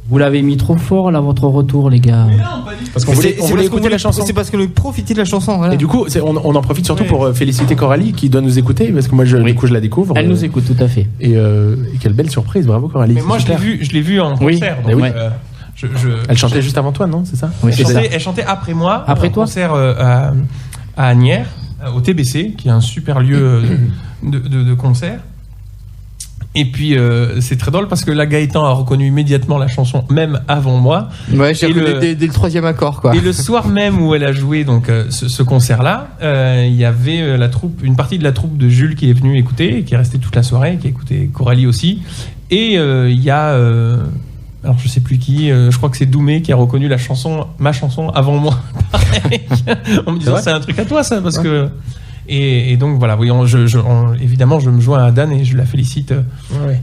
Vous l'avez mis trop fort là, votre retour, les gars. Mais non, pas du tout. Parce qu'on voulait écouter la chanson. C'est parce que nous profiter de la chanson. Voilà. Et du coup, on en profite surtout pour féliciter Coralie qui doit nous écouter parce que moi, du coup, je la découvre. Elle nous écoute tout à fait. Et quelle belle surprise, bravo Coralie. Mais moi, je l'ai vu en concert. Oui. Donc, Elle chantait juste avant toi, non? C'est ça? Oui, elle chantait après moi. Après toi. Concert à Agnières, au TBC, qui est un super lieu de concert. Et puis c'est très drôle parce que là Gaëtan a reconnu immédiatement la chanson même avant moi. Ouais, j'ai reconnu dès le troisième accord quoi. Et le soir même où elle a joué donc ce concert-là, il y avait une partie de la troupe de Jules qui est venue écouter et qui est restée toute la soirée, qui a écouté Coralie aussi. Et il y a alors je sais plus qui, je crois que c'est Doumé qui a reconnu ma chanson avant moi. Pareil. En me disant c'est un truc à toi ça parce que. Et donc voilà, oui, évidemment, je me joins à Dan et je la félicite.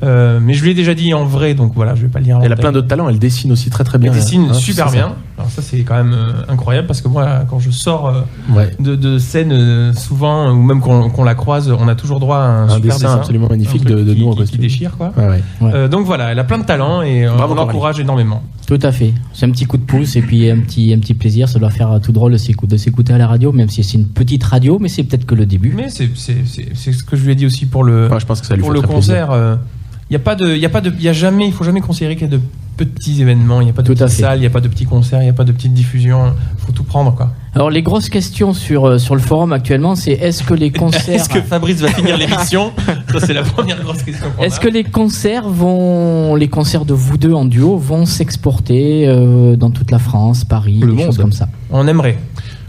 Mais je lui ai déjà dit en vrai, donc voilà, je vais pas le dire. Elle a plein d'autres talents, elle dessine aussi très très bien. Elle dessine super bien. Alors ça, c'est quand même incroyable parce que moi, quand je sors de scène, souvent, ou même qu'on la croise, on a toujours droit à un super dessin absolument magnifique de nous qui déchire, quoi. Donc voilà, elle a plein de talents et on l'encourage énormément. Tout à fait. C'est un petit coup de pouce et puis un petit plaisir. Ça doit faire tout drôle de s'écouter à la radio, même si c'est une petite radio, mais c'est peut-être que le début. Mais c'est ce que je lui ai dit aussi pour le je pense que ça lui pour fait le très concert. Il faut jamais considérer qu'il y a de petits événements, il n'y a pas de petites salles, il n'y a pas de petits concerts, il n'y a pas de petites diffusions. Il faut tout prendre, quoi. Alors les grosses questions sur le forum actuellement, c'est est-ce que les concerts... Est-ce que Fabrice va finir l'émission? Ça, c'est la première grosse question qu'on a. Est-ce que les concerts de vous deux en duo vont s'exporter dans toute la France, Paris, des choses comme ça? On aimerait.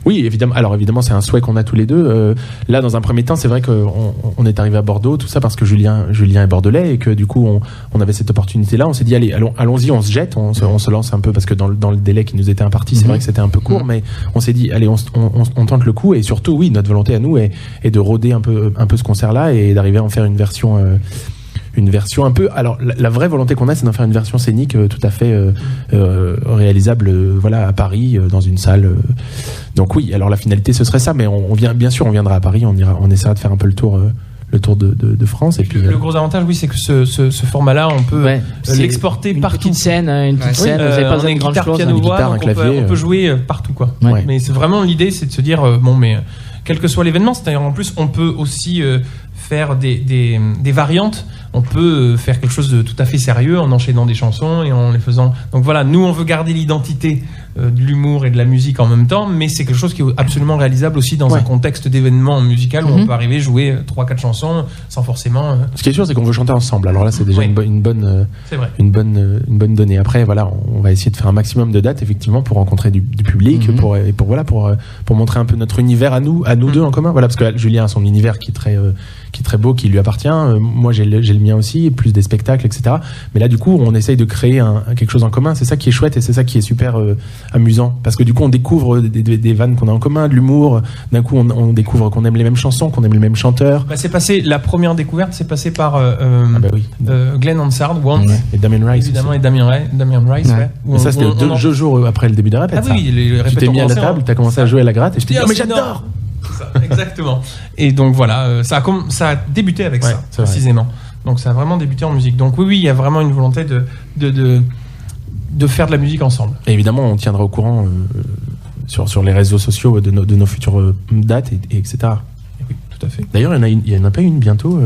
Oui, évidemment. Alors évidemment, c'est un souhait qu'on a tous les deux. Là, dans un premier temps, c'est vrai qu'on est arrivé à Bordeaux, tout ça parce que Julien est bordelais et que du coup, on avait cette opportunité-là. On s'est dit, allons-y, on se jette, on se lance un peu parce que dans le délai qui nous était imparti, c'est vrai que c'était un peu court, mais on s'est dit, allez, on tente le coup et surtout, oui, notre volonté à nous est de rôder un peu ce concert-là et d'arriver à en faire une version un peu. Alors la vraie volonté qu'on a, c'est d'en faire une version scénique tout à fait réalisable, à Paris dans une salle. Donc oui, alors la finalité ce serait ça, mais on viendra à Paris, on essaiera de faire un peu le tour de France et puis le gros avantage, oui, c'est que ce format-là, on peut l'exporter partout. Une petite scène, vous n'avez pas besoin de grande chose, une guitare, un clavier, on peut jouer partout, quoi. Mais c'est vraiment l'idée, c'est de se dire mais quel que soit l'événement, c'est-à-dire en plus on peut aussi faire des variantes. On peut faire quelque chose de tout à fait sérieux en enchaînant des chansons et en les faisant. Donc voilà, nous on veut garder l'identité de l'humour et de la musique en même temps, mais c'est quelque chose qui est absolument réalisable aussi dans un contexte d'événement musical où on peut arriver jouer 3-4 chansons sans forcément. Ce qui est sûr, c'est qu'on veut chanter ensemble. Alors là, c'est déjà une bonne donnée. Après, voilà, on va essayer de faire un maximum de dates effectivement pour rencontrer du public, pour montrer un peu notre univers à nous deux en commun. Voilà, parce que Julien a son univers qui est très beau, qui lui appartient. Moi, j'ai le mien aussi, plus des spectacles, etc. Mais là, du coup, on essaye de créer quelque chose en commun. C'est ça qui est chouette et c'est ça qui est super amusant. Parce que du coup, on découvre des vannes qu'on a en commun, de l'humour. D'un coup, on découvre qu'on aime les mêmes chansons, qu'on aime les mêmes chanteurs. La première découverte, c'est passé par Glenn Hansard, Once. Et Damien Rice. Évidemment, et Damien Rice. Et ça, c'était 2 jours après le début de la répète. Ah oui, tu t'es mis à la table, tu as commencé à jouer à la gratte et je t'ai dit, mais j'adore! Ça, exactement. Et donc voilà, ça a débuté avec ça précisément. Donc ça a vraiment débuté en musique. Donc oui, il y a vraiment une volonté de faire de la musique ensemble. Et évidemment, on tiendra au courant sur les réseaux sociaux de nos futures dates, et etc. Oui, tout à fait. D'ailleurs, il y en a pas une bientôt,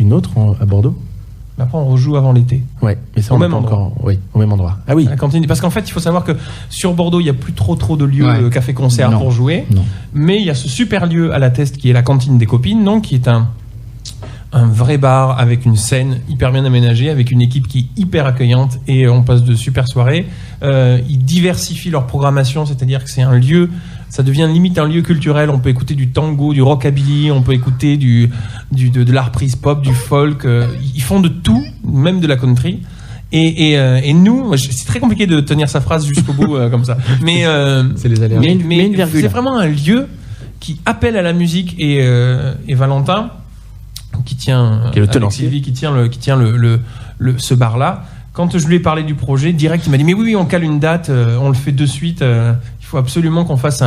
une autre à Bordeaux. Après, on rejoue avant l'été. Ouais, mais ça, au même endroit. Au même endroit. Ah oui. À la cantine. Parce qu'en fait, il faut savoir que sur Bordeaux, il n'y a plus trop de lieux café-concert pour jouer. Non. Mais il y a ce super lieu à la Teste qui est la cantine des copines, donc qui est un vrai bar avec une scène hyper bien aménagée, avec une équipe qui est hyper accueillante et on passe de super soirées. Ils diversifient leur programmation, c'est-à-dire que c'est un lieu, ça devient limite un lieu culturel. On peut écouter du tango, du rockabilly, on peut écouter de la reprise pop, du folk. Ils font de tout, même de la country. Et nous, c'est très compliqué de tenir sa phrase jusqu'au bout comme ça. Mais c'est les aléas. Mais c'est vraiment un lieu qui appelle à la musique et Valentin qui tient le tenancier, Sylvie, qui tient ce bar là. Quand je lui ai parlé du projet, direct il m'a dit mais oui on cale une date, on le fait de suite. Il faut absolument qu'on fasse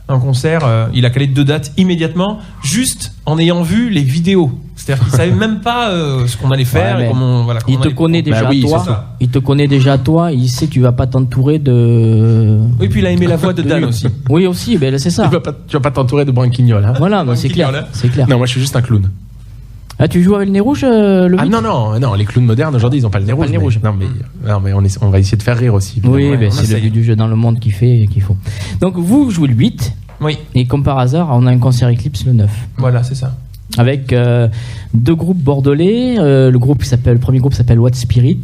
un concert, il a calé 2 dates immédiatement, juste en ayant vu les vidéos. C'est-à-dire qu'il savait même pas ce qu'on allait faire. Ouais, et comment il te connaît déjà toi. Il te connaît déjà toi. Il sait que tu vas pas t'entourer de. Oui, puis il a aimé la voix de Dan aussi. Oui aussi, ben c'est ça. Tu vas pas t'entourer de branquignol. Hein. Voilà, c'est clair. C'est clair. Non, moi je suis juste un clown. Ah, tu joues avec le nez rouge le Ah non, les clowns modernes aujourd'hui ils ont pas le nez rouge. Non mais on va essayer de faire rire aussi. Oui, c'est le but du jeu dans le monde qu'il faut. Donc vous jouez le 8. Oui. Et comme par hasard, on a un concert Eclipse le 9. Voilà, c'est ça. Avec 2 groupes bordelais. Le premier groupe s'appelle What Spirit.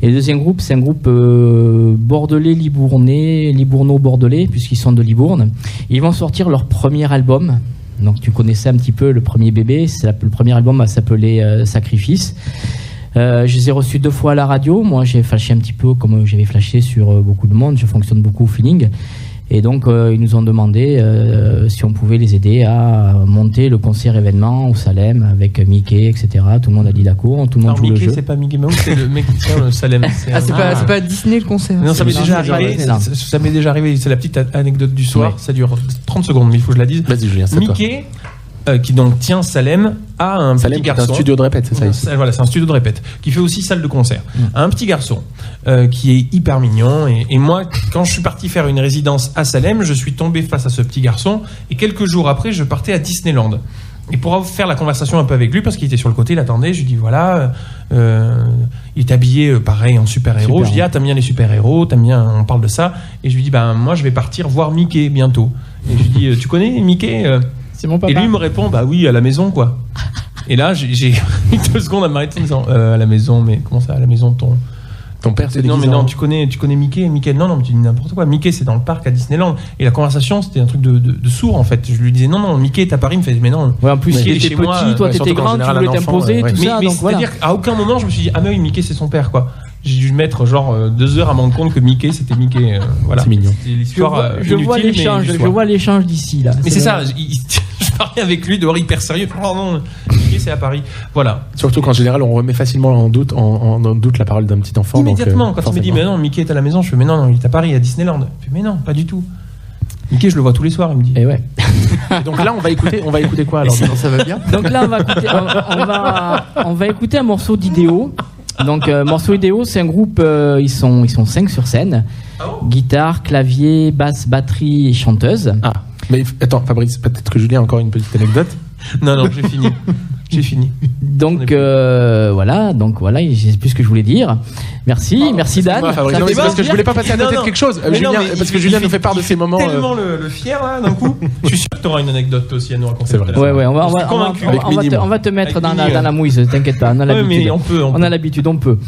Et le deuxième groupe, c'est un groupe bordelais, libourno-bordelais, puisqu'ils sont de Libourne. Ils vont sortir leur premier album. Donc tu connaissais un petit peu le premier bébé. Le premier album s'appelait Sacrifice. Je les ai reçus 2 fois à la radio. Moi, j'ai flashé un petit peu comme j'avais flashé sur beaucoup de monde. Je fonctionne beaucoup au feeling. Et donc, ils nous ont demandé si on pouvait les aider à monter le concert événement au Salem avec Mickey, etc. Tout le monde a dit d'accord, tout le monde joue Mickey, le jeu. c'est pas Mickey Mouse, c'est le mec qui tient le Salem. C'est pas Disney le concert. Non, ça m'est déjà arrivé. Ça m'est déjà arrivé. C'est la petite anecdote du soir. Ouais. Ça dure 30 secondes, mais il faut que je la dise. Vas-y, Julien, c'est Mickey, qui donc tient Salem, a un petit garçon. C'est un studio de répète, c'est ça ici. Voilà, c'est un studio de répète qui fait aussi salle de concert. Un petit garçon qui est hyper mignon. Et moi, quand je suis parti faire une résidence à Salem, je suis tombé face à ce petit garçon. Et quelques jours après, je partais à Disneyland. Et pour faire la conversation un peu avec lui, parce qu'il était sur le côté, il attendait, je lui dis voilà, il est habillé pareil en super-héros. Je dis t'aimes bien les super-héros, t'aimes bien, on parle de ça. Et je lui dis moi je vais partir voir Mickey bientôt. Et je lui dis tu connais Mickey C'est mon papa. Et lui il me répond oui à la maison quoi. Et là j'ai mis 2 secondes à m'arrêter en disant à la maison, mais comment ça à la maison ton père c'est non mais non tu connais Mickey non mais tu dis n'importe quoi. Mickey c'est dans le parc à Disneyland. Et la conversation c'était un truc de sourd en fait. Je lui disais non Mickey est à Paris. Il me fait mais non. Ouais, en plus il était petit, toi t'étais grand, tu voulais t'imposer tout ça. Mais c'est-à-dire qu'à aucun moment je me suis dit mais oui Mickey c'est son père quoi. J'ai dû mettre genre 2 heures à me rendre compte que Mickey c'était Mickey. Voilà. C'est mignon. C'est l'histoire je vois l'échange d'ici là. Mais c'est ça. Je parlais avec lui dehors hyper sérieux. Oh non, Mickey c'est à Paris. Voilà. Surtout qu'en général on remet facilement en doute la parole d'un petit enfant. Immédiatement quand il me dit mais non Mickey est à la maison, je fais mais non il est à Paris à Disneyland. Je fais mais non pas du tout. Mickey je le vois tous les soirs, il me dit. Et ouais. Donc là on va écouter quoi alors ça va bien. Donc là on va écouter un morceau d'Idéo. Donc morceau Idéo, c'est un groupe, ils sont 5 sur scène. Guitare, clavier, basse, batterie et chanteuse. Ah. Mais attends Fabrice, peut-être que Julien a encore une petite anecdote. Non, j'ai fini. J'ai fini. Donc voilà, je sais plus ce que je voulais dire. Merci Dan. Non, mais parce que je voulais pas passer à côté de quelque chose. Julien, parce que Julien nous fait part de ces moments. Tellement le fier là d'un coup. Je suis sûr que tu auras une anecdote aussi à nous raconter. C'est vrai. Ouais, on va te mettre dans la mouise, t'inquiète pas. On a l'habitude. On a l'habitude, on peut.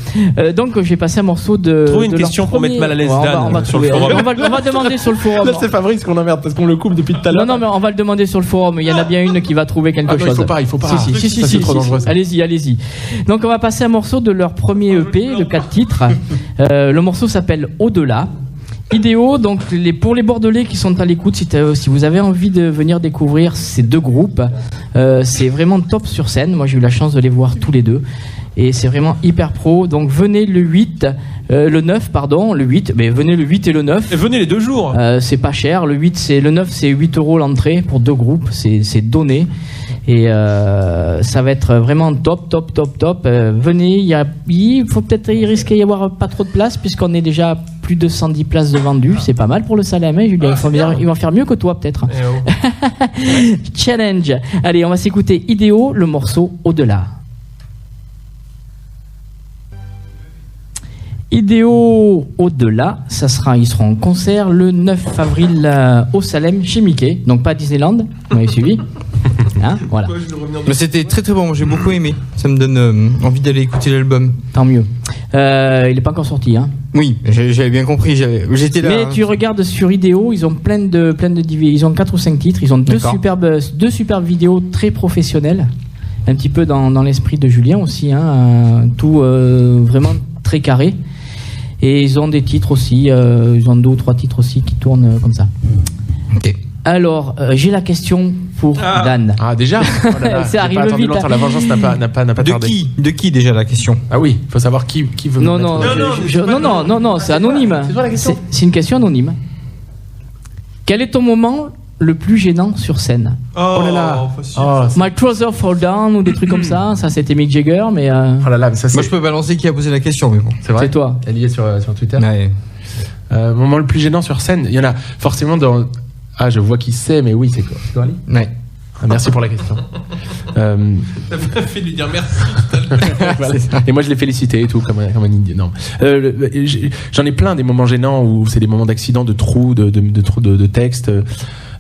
Donc j'ai passé un morceau de. Trouver une question pour mettre mal à l'aise Dan. On va demander sur le forum. Là c'est Fabrice qu'on emmerde parce qu'on le coupe depuis tout à l'heure. Non mais on va le demander sur le forum. Il y en a bien une qui va trouver quelque chose. Il faut pas. Si, c'est trop dangereux. Allez-y. Donc on va passer un morceau de leur premier EP de 4 titres. Le morceau s'appelle Au-delà. Idéo, donc pour les Bordelais qui sont à l'écoute, si vous avez envie de venir découvrir ces 2 groupes, c'est vraiment top sur scène. Moi j'ai eu la chance de les voir tous les 2. Et c'est vraiment hyper pro. Donc venez le 9, mais venez le 8 et le 9. Et venez les 2 jours. C'est pas cher. Le 9 c'est 8 € l'entrée pour 2 groupes. C'est donné. Et ça va être vraiment top. Venez, il faut peut-être risquer d'y avoir pas trop de place puisqu'on est déjà plus de 110 places de vendues. C'est pas mal pour le Salem, hein, Julien. Ils vont faire mieux que toi peut-être. Challenge. Allez, on va s'écouter Idéo, le morceau Au-delà. Idéo Au-delà, ils seront en concert le 9 avril au Salem chez Mickey, donc pas à Disneyland, vous m'avez suivi. Voilà. Mais c'était très très bon, j'ai beaucoup aimé. Ça me donne envie d'aller écouter l'album. Tant mieux. Il n'est pas encore sorti, hein. Oui, j'avais bien compris. J'étais là. Mais tu regardes sur Idéo, ils ont plein de ils ont 4 ou 5 titres. Ils ont deux superbes vidéos très professionnelles, un petit peu dans l'esprit de Julien aussi, hein. Tout vraiment très carré. Et ils ont des titres aussi, ils ont 2 ou 3 titres aussi qui tournent comme ça. Ok. Alors, j'ai la question pour Dan. Ah, déjà c'est arrivé vite. La vengeance n'a pas tardé. De qui déjà la question? Ah oui, il faut savoir qui veut Non, c'est anonyme. C'est toi la question? C'est une question anonyme. Quel est ton moment le plus gênant sur scène? Oh là là. My Trouser Fall Down ou des trucs comme ça. Ça, c'était Mick Jagger, mais. Oh là là, mais ça, moi, je peux balancer qui a posé la question, mais bon. C'est vrai. C'est toi. Elle y est sur Twitter. Ouais. Moment le plus gênant sur scène, il y en a forcément dans. Ah, je vois qui c'est, mais oui, c'est quoi? C'est Coralie? Ouais. Ah, merci pour la question. T'as pas fait lui dire merci. Voilà. Et moi je l'ai félicité et tout comme un idiot. Non. J'en ai plein des moments gênants où c'est des moments d'accident, de trous, de texte.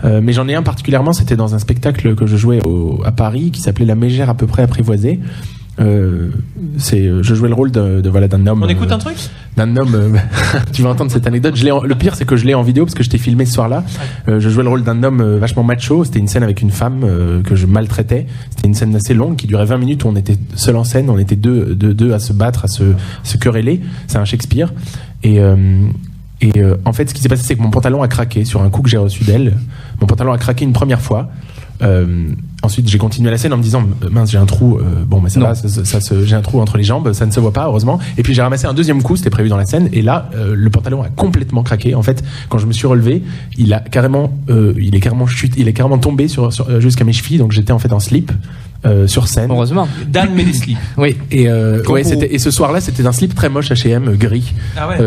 Mais j'en ai un particulièrement, c'était dans un spectacle que je jouais à Paris qui s'appelait La Mégère à peu près apprivoisée. Je jouais le rôle d'un homme. On écoute un truc d'un homme. Tu vas entendre cette anecdote. Le pire, c'est que je l'ai en vidéo parce que je t'ai filmé ce soir-là. Je jouais le rôle d'un homme vachement macho. C'était une scène avec une femme que je maltraitais. C'était une scène assez longue qui durait 20 minutes où on était seul en scène. On était deux à se battre, à se quereller. C'est un Shakespeare. Et en fait, ce qui s'est passé, c'est que mon pantalon a craqué sur un coup que j'ai reçu d'elle. Mon pantalon a craqué une première fois. Ensuite, j'ai continué la scène en me disant mince, j'ai un trou. Bon, mais ça va, j'ai un trou entre les jambes, ça ne se voit pas, heureusement. Et puis j'ai ramassé un deuxième coup, c'était prévu dans la scène. Et là, le pantalon a complètement craqué. En fait, quand je me suis relevé, il est carrément tombé jusqu'à mes chevilles. Donc j'étais en fait en slip. Sur scène. Heureusement. Dan met des slips. Oui. Et ce soir-là, c'était un slip très moche H&M gris,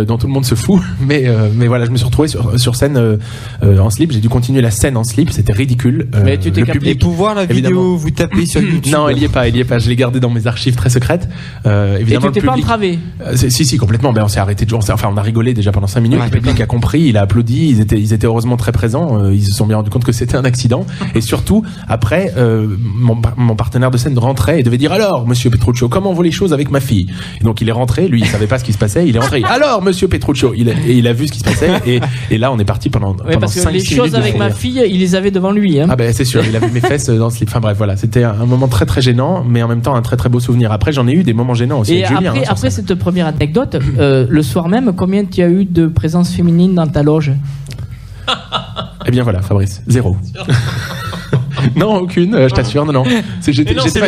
dont tout le monde se fout. Mais voilà, je me suis retrouvé sur scène en slip. J'ai dû continuer la scène en slip. C'était ridicule. Mais tu t'es capté. Et pour voir la vidéo, vous tapez sur YouTube. Non, elle y est pas. Je l'ai gardée dans mes archives très secrètes. Évidemment. Et tu t'es pas entravé. Si, complètement. On s'est arrêté de jouer. Enfin, on a rigolé déjà pendant 5 minutes. Le public a compris, il a applaudi. Ils étaient heureusement très présents. Ils se sont bien rendus compte que c'était un accident. Et surtout, après, mon partenaire de scène rentrait et devait dire alors monsieur Petruccio, comment vont les choses avec ma fille? Et donc il est rentré, lui il savait pas ce qui se passait, il est rentré alors monsieur Petruccio, il a vu ce qui se passait et là on est parti pendant 5 parce que les 6 choses avec ma fille, il les avait devant lui hein. Ah ben c'est sûr, il a vu mes fesses dans ce slip. Enfin bref, voilà, c'était un moment très très gênant mais en même temps un très très beau souvenir. Après j'en ai eu des moments gênants aussi et avec Julien. Et après cette première anecdote, le soir même, combien tu as eu de présence féminine dans ta loge? Eh bien voilà, Fabrice, 0. Non, aucune, je t'assure, non. C'était le slip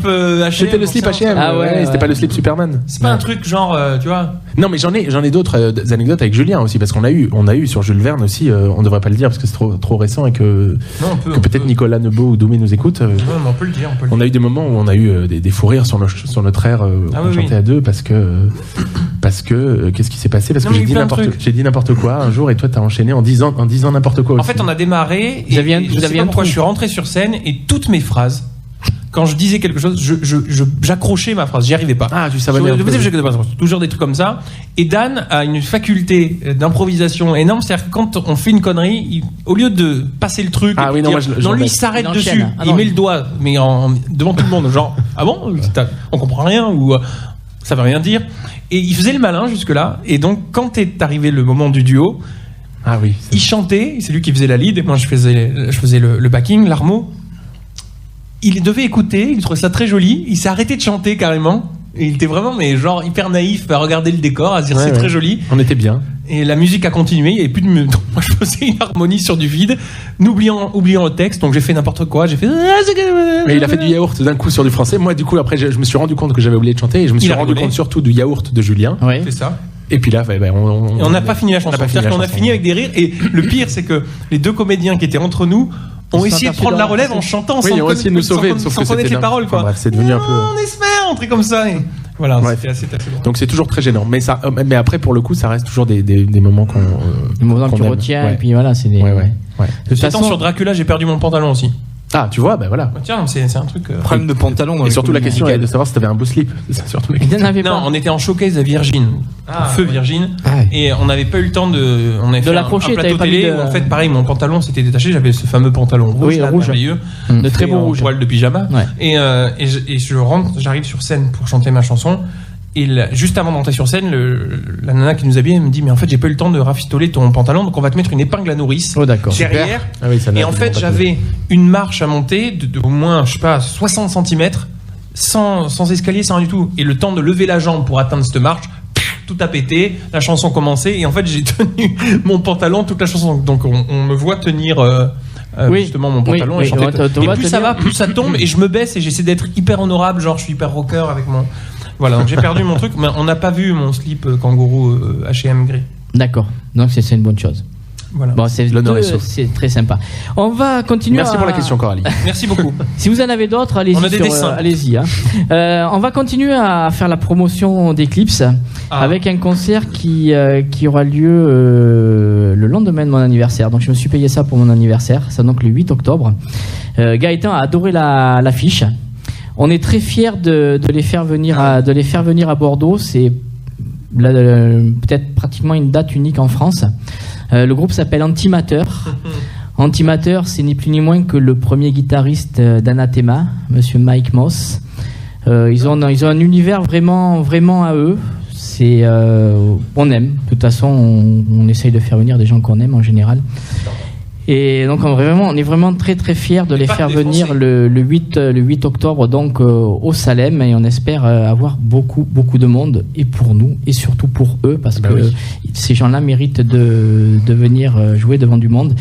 H&M. C'était le slip H&M. Ah ouais, c'était pas le slip Superman. C'est pas un truc genre, tu vois. Non, mais j'en ai d'autres anecdotes avec Julien aussi, parce qu'on a eu sur Jules Verne aussi, on devrait pas le dire parce que c'est trop récent et que peut-être Nicolas Nebo ou Doumé nous écoutent. Non, mais on peut le dire. On a eu des moments où on a eu des fous rires sur notre air on chantait à deux parce que qu'est-ce qui s'est passé? Parce que j'ai dit n'importe quoi un jour et toi t'as enchaîné en disant n'importe quoi aussi. En fait, on a démarré et je sais pas pourquoi je suis rentré sur scène et toutes mes phrases, quand je disais quelque chose, j'accrochais ma phrase, j'y arrivais pas. Ah, tu savais toujours des trucs comme ça. Et Dan a une faculté d'improvisation énorme, c'est-à-dire que quand on fait une connerie, au lieu de passer le truc, lui il s'arrête dessus, il met le doigt, mais devant tout le monde, genre ah bon, on comprend rien ou ça veut rien dire. Et il faisait le malin jusque là. Et donc quand est arrivé le moment du duo. Ah oui. Il chantait, c'est lui qui faisait la lead et moi je faisais le backing, l'armo. Il devait écouter, il trouvait ça très joli, il s'est arrêté de chanter carrément. Et il était vraiment hyper naïf à regarder le décor, à se dire c'est très joli. On était bien. Et la musique a continué, il n'y avait plus de donc moi je faisais une harmonie sur du vide, oubliant le texte, donc j'ai fait n'importe quoi, j'ai fait. Mais il a fait du yaourt d'un coup sur du français. Moi du coup après je me suis rendu compte que j'avais oublié de chanter et je me suis rendu compte surtout du yaourt de Julien. Oui. C'est ça. Et puis là, on n'a pas fini la chanson. C'est-à-dire qu'on a fini avec des rires. Et le pire, c'est que les deux comédiens qui étaient entre nous ont essayé de prendre la relève en chantant sans essayer de nous sauver, sans connaître les paroles. Quoi. Bref, c'est devenu un peu. On espère un truc comme ça. Et voilà, c'était assez bon. Donc c'est toujours très gênant. Mais après, pour le coup, ça reste toujours des moments qu'on. Des moments que tu retiens. Et puis voilà, c'est des. Ouais. De toute façon, sur Dracula, j'ai perdu mon pantalon aussi. Ah, tu vois, ben voilà. Tiens, c'est un truc. Problème de pantalon. Et surtout la question est de savoir si t'avais un beau slip. C'est surtout la question. Non, on était en showcase à Virgin, feu Virgin, et on n'avait pas eu le temps de l'accrocher. Un plateau télé. En fait, pareil, mon pantalon s'était détaché. J'avais ce fameux pantalon rouge, merveilleux, de très beau rouge, poil de pyjama. Et j'arrive sur scène pour chanter ma chanson. Et juste avant d'entrer sur scène, la nana qui nous habillait me dit mais en fait j'ai pas eu le temps de rafistoler ton pantalon donc on va te mettre une épingle à nourrice derrière. Ah oui, et en fait j'avais une marche à monter de au moins je sais pas 60 cm sans escalier, sans rien du tout. Et le temps de lever la jambe pour atteindre cette marche, tout a pété, la chanson commençait et en fait j'ai tenu mon pantalon toute la chanson. Donc on me voit tenir justement mon pantalon et chanter. Et plus ça va, plus ça tombe et je me baisse et j'essaie d'être hyper honorable, genre je suis hyper rocker avec mon... Voilà, donc j'ai perdu mon truc, mais on n'a pas vu mon slip kangourou H&M gris. D'accord, donc c'est une bonne chose. Voilà. Bon, c'est très sympa. On va continuer. Merci pour la question, Coralie. Merci beaucoup. Si vous en avez d'autres, allez-y. On a des dessins. Allez-y. On va continuer à faire la promotion d'Eclipse avec un concert qui aura lieu le lendemain de mon anniversaire. Donc je me suis payé ça pour mon anniversaire. C'est donc le 8 octobre. Gaëtan a adoré l'affiche. On est très fiers de les faire venir à Bordeaux. C'est peut-être pratiquement une date unique en France. Le groupe s'appelle Antimateur. Antimateur, c'est ni plus ni moins que le premier guitariste d'Anathema, Monsieur Mike Moss. Ils ont un univers vraiment à eux. On aime. De toute façon, on essaye de faire venir des gens qu'on aime en général. Et donc on est vraiment très très fiers de les faire venir le 8 octobre donc au Salem, et on espère avoir beaucoup de monde, et pour nous et surtout pour eux, parce que ces gens-là méritent de venir jouer devant du monde.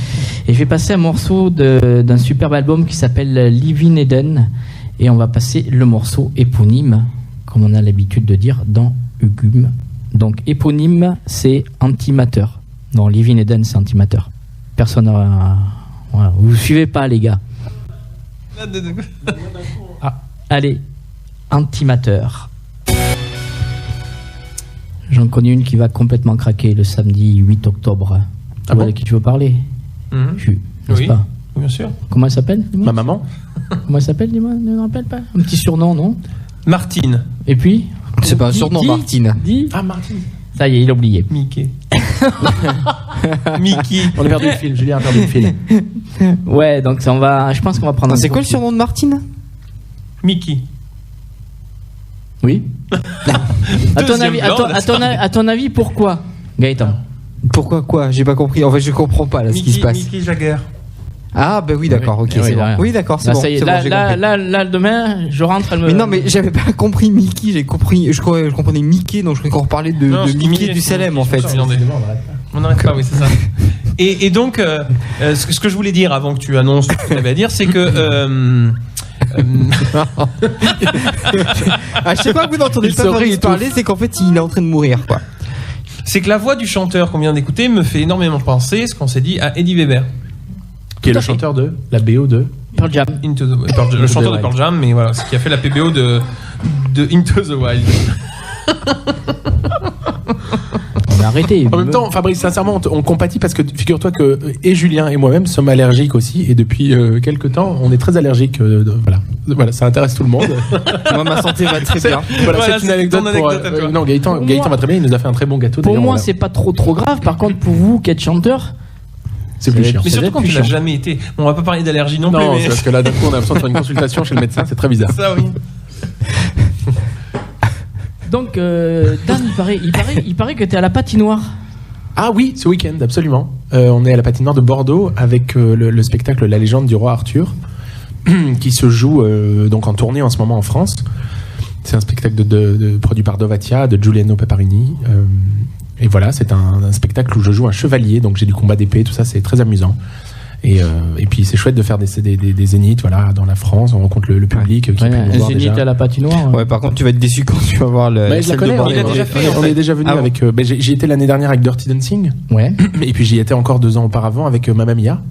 Et je vais passer un morceau d'un superbe album qui s'appelle Live in Eden, et on va passer le morceau éponyme, comme on a l'habitude de dire dans Hugume. Donc éponyme, c'est Antimateur. Non, Live in Eden, c'est Antimateur. Personne n'a... Voilà. Vous suivez pas, les gars. Allez, Antimateur. J'en connais une qui va complètement craquer le samedi 8 octobre. Tu vois de qui tu veux parler? Oui, pas bien sûr. Comment elle s'appelle? Ma maman. Comment elle s'appelle? Dis-moi, ne me rappelle pas. Un petit surnom, non? Martine. Et puis? C'est pas un surnom, Martine. Martine. Ça y est, il a oublié. Mickey. Mickey. On a perdu le fil. Julien a perdu le fil. Ouais, donc je pense qu'on va prendre. C'est quoi le surnom de Martine? Mickey. Oui. À ton avis, pourquoi, Gaëtan? Pourquoi quoi? J'ai pas compris. En fait, je comprends pas là ce qui se passe. Mickey Jagger. Ah bah oui, d'accord, ok, c'est bon. Oui, d'accord, c'est bon. Là, demain, je rentre. Mais non, mais j'avais pas compris Mickey. Je comprenais Mickey, donc je croyais qu'on reparlait de Mickey du Salem en fait. On n'arrête pas, oui, c'est ça. Et donc, ce que je voulais dire avant que tu annonces ce que tu avais à dire, c'est que. À chaque fois que vous n'entendez pas Fabrice parler, c'est qu'en fait il est en train de mourir, quoi. C'est que la voix du chanteur qu'on vient d'écouter me fait énormément penser, ce qu'on s'est dit, à Eddie Weber. Qui est le chanteur de la BO de Pearl Jam. Le chanteur de Pearl Jam, mais voilà, ce qui a fait la PBO de Into the Wild. On a arrêté. En même temps, Fabrice, sincèrement, on compatit parce que figure-toi que et Julien et moi-même sommes allergiques aussi, et depuis quelques temps, on est très allergiques. Voilà, ça intéresse tout le monde. Moi, ma santé va très bien. Voilà, c'est une anecdote pour. Non, Gaëtan va très bien. Il nous a fait un très bon gâteau. Pour moi, c'est pas trop grave. Par contre, pour vous qui êtes chanteur. C'est plus chiant. Mais surtout quand tu l'as jamais été. On va pas parler d'allergie non plus. Non, c'est parce que là, d'un coup, on a besoin de faire une consultation chez le médecin. C'est très bizarre. Ça, oui. Donc, Dan, il paraît que tu es à la patinoire. Ah oui, ce week-end, absolument. On est à la patinoire de Bordeaux avec le spectacle La légende du roi Arthur, qui se joue donc en tournée en ce moment en France. C'est un spectacle produit par Dovatia, de Giuliano Peparini. Et voilà, c'est un spectacle où je joue un chevalier, donc j'ai du combat d'épée, tout ça, c'est très amusant. Et puis c'est chouette de faire des zéniths, voilà, dans la France, on rencontre le public qui peut nous voir déjà. À la patinoire. Ouais, par contre, tu vas être déçu quand tu vas voir le. Je la connais, on est déjà venu avec. J'y étais l'année dernière avec Dirty Dancing. Ouais. Et puis j'y étais encore 2 ans auparavant avec Mamma Mia.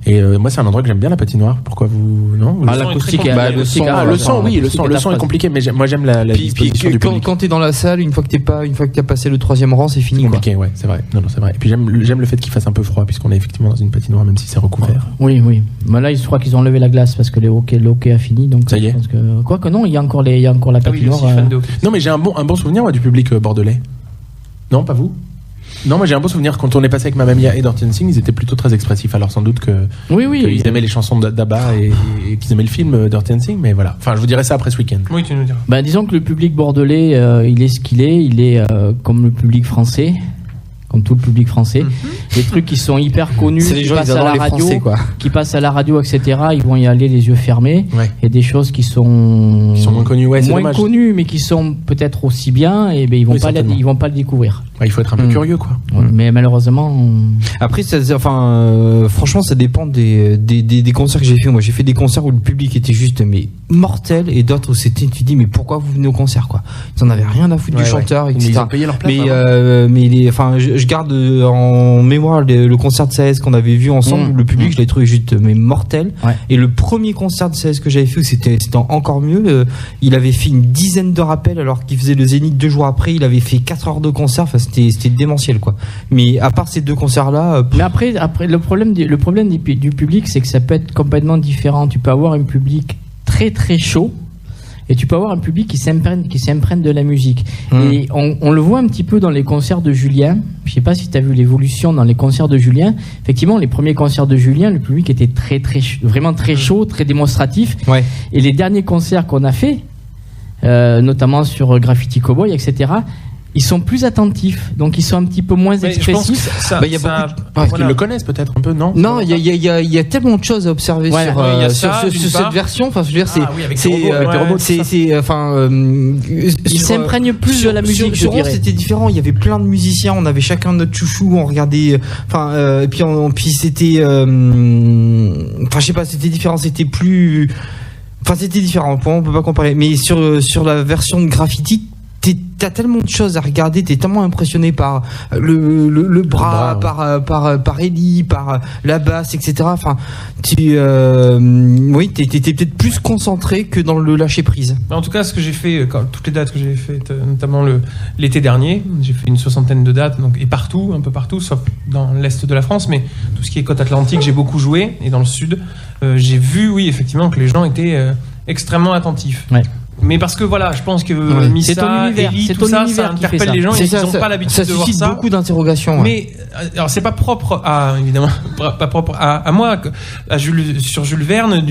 Et moi, c'est un endroit que j'aime bien, la patinoire. Pourquoi vous non? L'acoustique, le son est compliqué, mais moi j'aime la disposition du public. Quand t'es dans la salle, une fois que t'as passé le 3e rang, c'est fini. C'est compliqué, ouais, c'est vrai. Non, c'est vrai. Et puis j'aime le fait qu'il fasse un peu froid, puisqu'on est effectivement dans une patinoire, même si c'est recouvert. Oui. Mais là, je crois qu'ils ont levé la glace parce que le hockey a fini. Donc ça y est. Quoique non, il y a encore la patinoire. Non, mais j'ai un bon souvenir du public bordelais. Non, pas vous? Non, moi j'ai un beau souvenir quand on est passé avec Mamma Mia et Dirty Dancing, ils étaient plutôt très expressifs. Alors sans doute qu'ils aimaient les chansons d'Abba et qu'ils aimaient le film Dirty Dancing, mais voilà. Enfin, je vous dirais ça après ce week-end. Oui, tu nous diras. Disons que le public bordelais, il est ce qu'il est. Il est comme le public français, comme tout le public français. Les trucs qui sont hyper connus, c'est les gens qui passent à la radio, Français, quoi. Qui passent à la radio, etc. Ils vont y aller les yeux fermés. Ouais. Et des choses qui sont moins connues, ouais, mais qui sont peut-être aussi bien. Et ils vont pas le découvrir. Il faut être un peu curieux, quoi. Mais malheureusement. Après, franchement, ça dépend des concerts que j'ai fait. Moi, j'ai fait des concerts où le public était juste mortel, et d'autres où tu dis mais pourquoi vous venez au concert, quoi. Ils en avaient rien à foutre du chanteur, etc. Mais ils ont payé leur place. Je garde en mémoire le concert de CS qu'on avait vu ensemble. Le public, je l'ai trouvé juste mortel. Ouais. Et le premier concert de CS que j'avais fait, c'était encore mieux. Il avait fait une dizaine de rappels alors qu'il faisait le Zénith 2 jours après. Il avait fait 4 heures de concert. Enfin, c'était démentiel, quoi. Mais à part ces 2 concerts-là. Mais après, le problème du public, c'est que ça peut être complètement différent. Tu peux avoir un public très très chaud, et tu peux avoir un public qui s'imprègne de la musique. Et on le voit un petit peu dans les concerts de Julien. Je sais pas si tu as vu l'évolution dans les concerts de Julien. Effectivement, les premiers concerts de Julien, le public était vraiment très chaud, très démonstratif. Ouais. Et les derniers concerts qu'on a fait, notamment sur Graffiti Cowboy, etc., ils sont plus attentifs, donc ils sont un petit peu moins expressifs. Il y a beaucoup qu'ils le connaissent peut-être un peu, non ? Non, il y a tellement de choses à observer sur cette version. Enfin, je veux dire, ils s'imprègnent plus de la musique. Sur Rose, c'était différent. Il y avait plein de musiciens. On avait chacun notre chouchou. On regardait. Et puis c'était. Je sais pas. C'était différent. C'était plus. C'était différent. On peut pas comparer. Mais sur la version de Graffiti, t'as tellement de choses à regarder, t'es tellement impressionné par le bras, par Ellie, par la basse, etc. Enfin, t'es peut-être plus concentré que dans le lâcher prise. En tout cas, ce que j'ai fait, toutes les dates que j'ai faites, notamment l'été dernier, j'ai fait une 60aine de dates, donc, et un peu partout, sauf dans l'est de la France, mais tout ce qui est côte atlantique, j'ai beaucoup joué, et dans le sud, j'ai vu, oui, effectivement, que les gens étaient extrêmement attentifs. Ouais. Mais parce que je pense que Missa, Ellie, tout ça interpelle les gens, ils n'ont pas l'habitude de voir ça. Ça suscite beaucoup d'interrogations. Mais alors c'est pas propre à, évidemment, pas propre à moi, sur Jules Verne,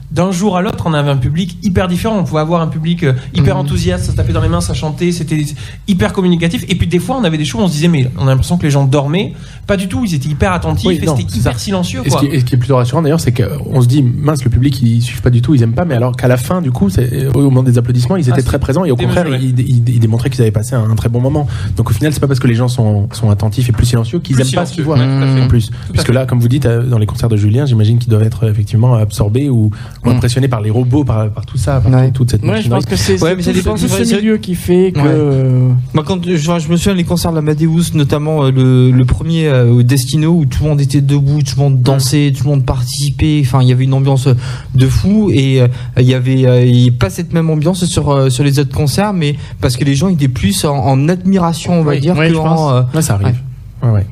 d'un jour à l'autre, on avait un public hyper différent. On pouvait avoir un public hyper enthousiaste, ça se tapait dans les mains, ça chantait, c'était hyper communicatif. Et puis des fois, on avait des shows où on se disait, mais on a l'impression que les gens dormaient. Pas du tout, ils étaient hyper attentifs, c'était hyper silencieux. Et ce qui est plutôt rassurant d'ailleurs, c'est qu'on se dit, mince, le public, ils suivent pas du tout, ils aiment pas, mais alors qu'à la fin, du coup, au moment des applaudissements, ils étaient très présents, et au contraire, ils démontraient qu'ils avaient passé un très bon moment. Donc au final, c'est pas parce que les gens sont attentifs et plus silencieux qu'ils aiment pas ce qu'ils voient, en plus. Puisque là, comme vous dites, dans les concerts de Julien, j'imagine qu'ils doivent être effectivement absorbés ou impressionnés par les robots, par tout ça, par toute cette machinerie. Je pense que c'est ce milieu qui fait que... Moi, quand je me souviens les concerts de l'Amadeus, notamment le premier au Destino, où tout le monde était debout, tout le monde dansait, tout le monde participait, enfin il y avait une ambiance de fou, et il y avait pas cette même ambiance sur les autres concerts, mais parce que les gens étaient plus en admiration, on va dire, que en... ça arrive. Ouais.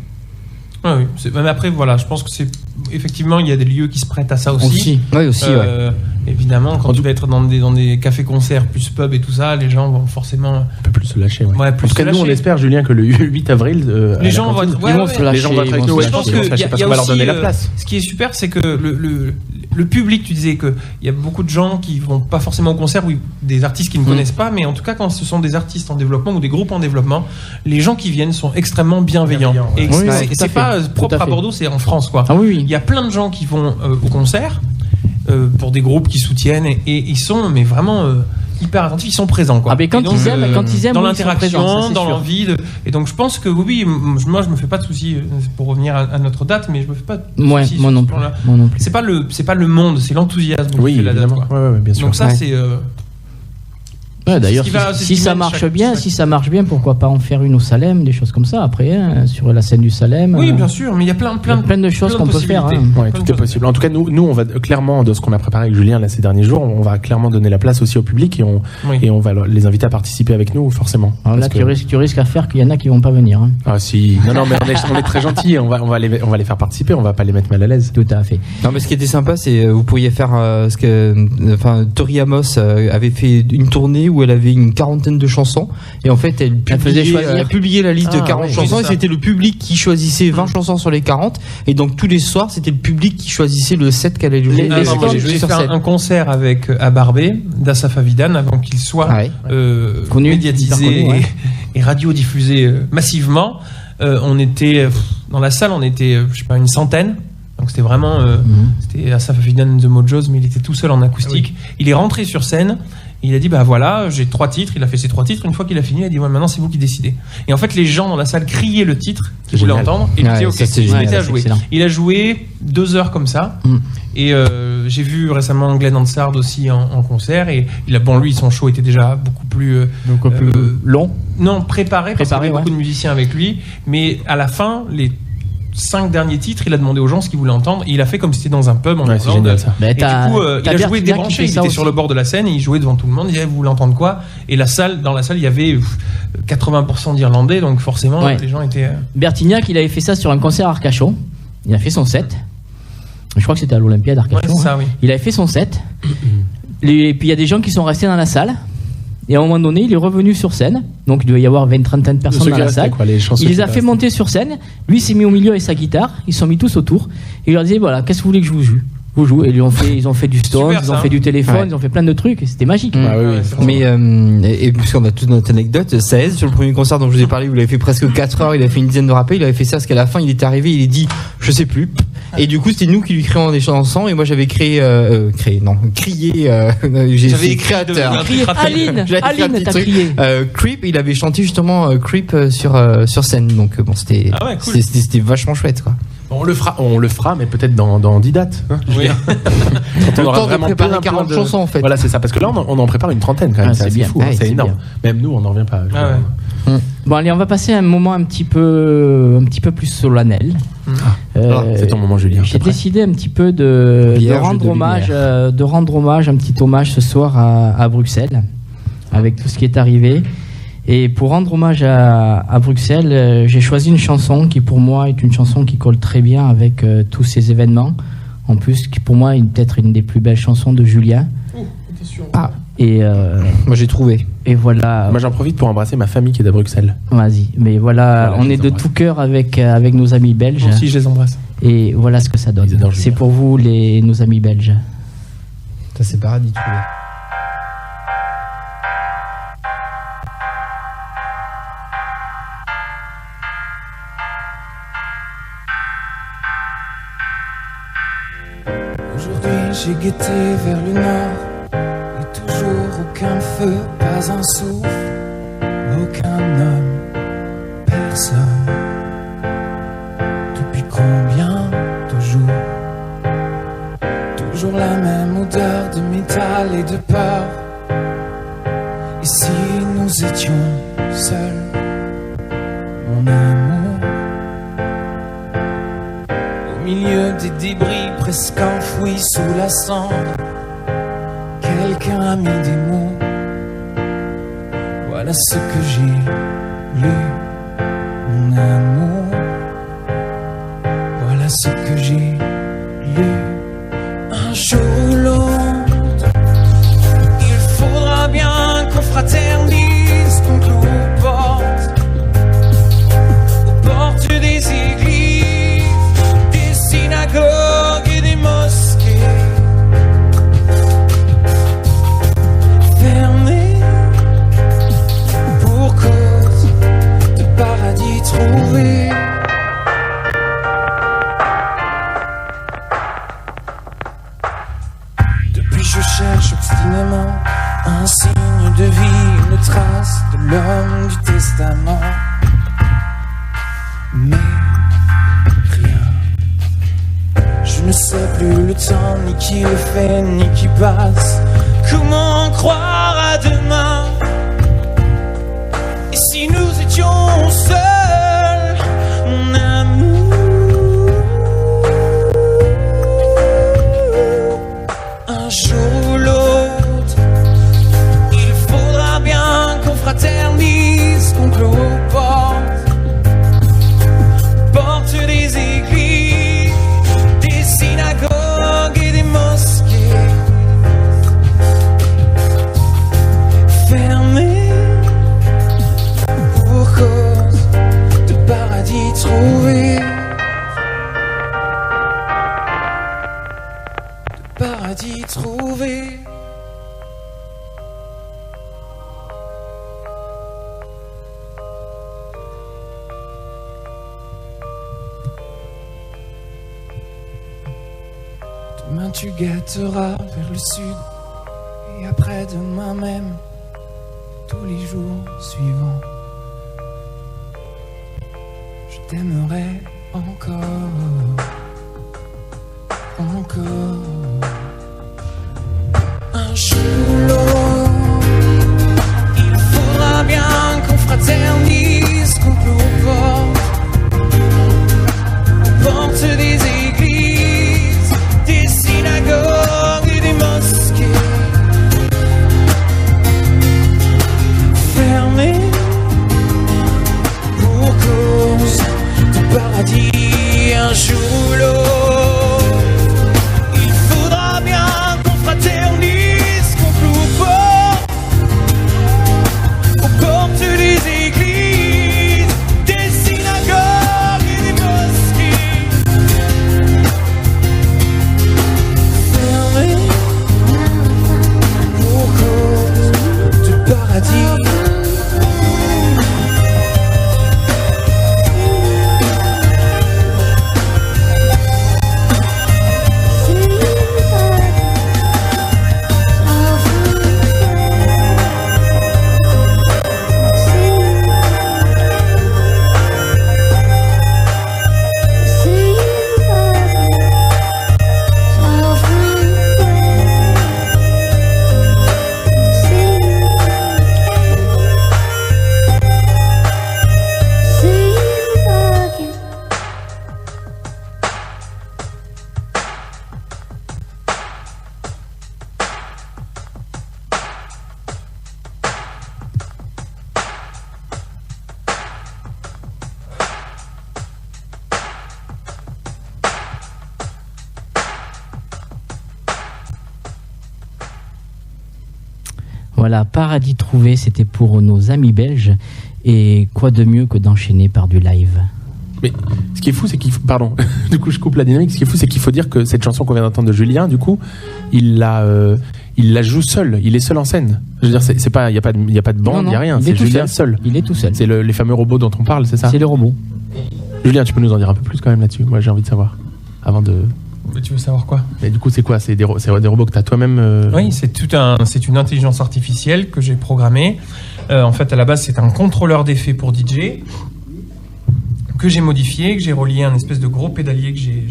Oui. Mais après, je pense que c'est effectivement, il y a des lieux qui se prêtent à ça aussi. Évidemment, quand tu vas être dans des cafés-concerts plus pub et tout ça, les gens vont forcément un peu plus se lâcher. En tout cas, nous, on espère, Julien, que le 8 avril, les gens vont se lâcher. Je pense qu'on va leur donner la place. Ce qui est super, c'est que le public, tu disais qu'il y a beaucoup de gens qui vont pas forcément au concert, ou des artistes qui ne connaissent pas, mais en tout cas, quand ce sont des artistes en développement ou des groupes en développement, les gens qui viennent sont extrêmement bienveillants. Et c'est pas propre à Bordeaux, c'est en France, quoi. Il y a plein de gens qui vont au concert pour des groupes qui soutiennent, et ils sont vraiment hyper attentifs, ils sont présents, quoi. Quand ils aiment dans l'interaction, dans l'envie et donc je pense que moi je me fais pas de soucis pour revenir à notre date, mais je me fais pas de soucis moi non plus. C'est pas le monde, c'est l'enthousiasme qui fait la date, quoi. Bien sûr. Donc ça c'est d'ailleurs, si ça marche bien, pourquoi pas en faire une au Salem, des choses comme ça après, sur la scène du Salem. Oui, bien sûr, mais il y a plein de choses qu'on peut faire. Tout est possible. En tout cas, nous, on va clairement, de ce qu'on a préparé avec Julien là, ces derniers jours, on va clairement donner la place aussi au public, et on va les inviter à participer avec nous, forcément. Alors là, tu risques à faire qu'il y en a qui vont pas venir. Ah si, non, mais on est très gentils, on va les faire participer, on va pas les mettre mal à l'aise. Tout à fait. Non, mais ce qui était sympa, c'est vous pourriez faire Tori Amos avait fait une tournée où elle avait une quarantaine de chansons, et en fait elle publiait la liste de 40 chansons, et c'était le public qui choisissait 20 chansons sur les 40, et donc tous les soirs c'était le public qui choisissait le set qu'elle allait jouer. J'ai fait un concert avec Barbé d'Asaf Avidan avant qu'il soit médiatisé et radiodiffusé massivement. On était dans la salle, on était je sais pas, une centaine. Donc c'était vraiment c'était Asaf Avidan and the Mojos, mais il était tout seul en acoustique. Il est rentré sur scène, Et il a dit bah voilà, j'ai 3 titres. Il a fait ses 3 titres. Une fois qu'il a fini, il a dit ouais, maintenant c'est vous qui décidez. Et en fait, les gens dans la salle criaient le titre qu'ils voulaient entendre et il disait ok, il se mettait à jouer. Il a joué 2 heures comme ça. Et j'ai vu récemment Glenn Hansard aussi en concert et lui son show était déjà beaucoup plus long. Non, préparé parce qu'il y avait beaucoup de musiciens avec lui. Mais à la fin, les 5 derniers titres, il a demandé aux gens ce qu'ils voulaient entendre et il a fait comme si c'était dans un pub en Irlande. C'est génial, ça. Et du coup, il a joué débranché, il était sur le bord de la scène et il jouait devant tout le monde. Il disait vous voulez entendre quoi? Et dans la salle, il y avait 80% d'Irlandais, donc forcément les gens étaient. Bertignac, il avait fait ça sur un concert à Arcachon. Il a fait son set. Je crois que c'était à l'Olympia d'Arcachon. Ouais, ça, oui. Il avait fait son set. Et puis il y a des gens qui sont restés dans la salle. Et à un moment donné, il est revenu sur scène. Donc il doit y avoir 20-30 personnes dans la salle. Il les a fait monter sur scène. Lui s'est mis au milieu avec sa guitare. Ils se sont mis tous autour. Et il leur disait voilà, qu'est-ce que vous voulez que je vous joue? Vous jouez. Et ils ont fait du Stones, ils ont fait du téléphone, ils ont fait plein de trucs. Et c'était magique. Mais et puisqu'on a toute notre anecdote, Saez sur le premier concert dont je vous ai parlé, où il avait fait presque 4 heures, il a fait une dizaine de rappels, il avait fait ça parce qu'à la fin il était arrivé, il est dit je sais plus. Et du coup c'était nous qui lui créons des chansons et moi j'avais crié j'avais écrit créateur. Aline, t'as crié. Creep, il avait chanté justement Creep sur scène, donc bon c'était c'était vachement chouette quoi. On le fera, mais peut-être dans 10 dates. Hein, oui. Quand on aura vraiment préparé 40 chansons en fait. Voilà, c'est ça, parce que là on en prépare une trentaine quand même. C'est bien. Fou, c'est énorme. Bien. Même nous, on n'en revient pas. Bon, allez, on va passer à un moment un petit peu plus solennel. C'est ton moment, Julien. J'ai décidé un petit peu de rendre hommage, un petit hommage ce soir à Bruxelles, avec tout ce qui est arrivé. Et pour rendre hommage à Bruxelles, j'ai choisi une chanson qui pour moi est une chanson qui colle très bien avec tous ces événements. En plus, qui pour moi est peut-être une des plus belles chansons de Julien. Et moi j'ai trouvé. Et voilà. Moi j'en profite pour embrasser ma famille qui est à Bruxelles. Vas-y. Mais voilà on est de tout cœur avec nos amis belges. Moi aussi je les embrasse. Et voilà ce que ça donne. C'est pour vous nos amis belges. Ça c'est paradis trouvé. Aujourd'hui j'ai guetté vers le nord et toujours aucun feu, pas un souffle, aucun homme, personne. Depuis combien de jours? Toujours la même odeur de métal et de peur. Et si nous étions seuls, mon amour? Au milieu des débris presque enfouis sous la cendre, quelqu'un a mis des mots. Voilà ce que j'ai lu, mon amour. Voilà ce que j'ai lu. Un jour ou l'autre, il faudra bien qu'on fraternise, qu'on cloue aux portes des églises, des synagogues et des mosquées, fermées pour cause de paradis trouvé. Depuis je cherche obstinément un signe de vie, une trace de l'homme du testament, mais rien. Je ne sais plus le temps, ni qui le fait, ni qui passe. Comment croire à demain? Et si nous étions seuls, mon amour? Un jour ou l'autre, il faudra bien qu'on fraternise, qu'on cloue aux portes des églises, des synagogues et des mosquées, fermées pour cause de paradis trouvé. De paradis trouvé. Demain tu guetteras vers le sud Et après demain même, tous les jours suivants, je t'aimerai encore, encore. Un jour ou l'autre, il faudra bien qu'on fraternise, qu'on cloue aux portes des églises, des synagogues et des mosquées. Fermées pour cause de paradis. Un jour ou l'autre, il faudra bien qu'on fraternise, qu'on cloue aux portes des églises, des synagogues et des mosquées. Fermées pour cause de paradis. Voilà, Paradis trouvé, c'était pour nos amis belges. Et quoi de mieux que d'enchaîner par du live? Mais ce qui est fou, c'est qu'il faut... Pardon, du coup je coupe la dynamique. Ce qui est fou, c'est qu'il faut dire que cette chanson qu'on vient d'entendre de Julien, du coup, il la joue seul. Il est seul en scène. Je veux dire, c'est pas, il y a pas de bande, il n'y a rien. C'est Julien seul. Il est tout seul. C'est les fameux robots dont on parle, c'est ça? C'est les robots. Julien, tu peux nous en dire un peu plus quand même là-dessus? Moi, j'ai envie de savoir. Avant de... Mais tu veux savoir quoi? Mais du coup, c'est quoi? C'est des robots que tu as toi-même Oui, c'est une intelligence artificielle que j'ai programmée. En fait, à la base, c'est un contrôleur d'effet pour DJ que j'ai modifié, que j'ai relié à un espèce de gros pédalier que j'ai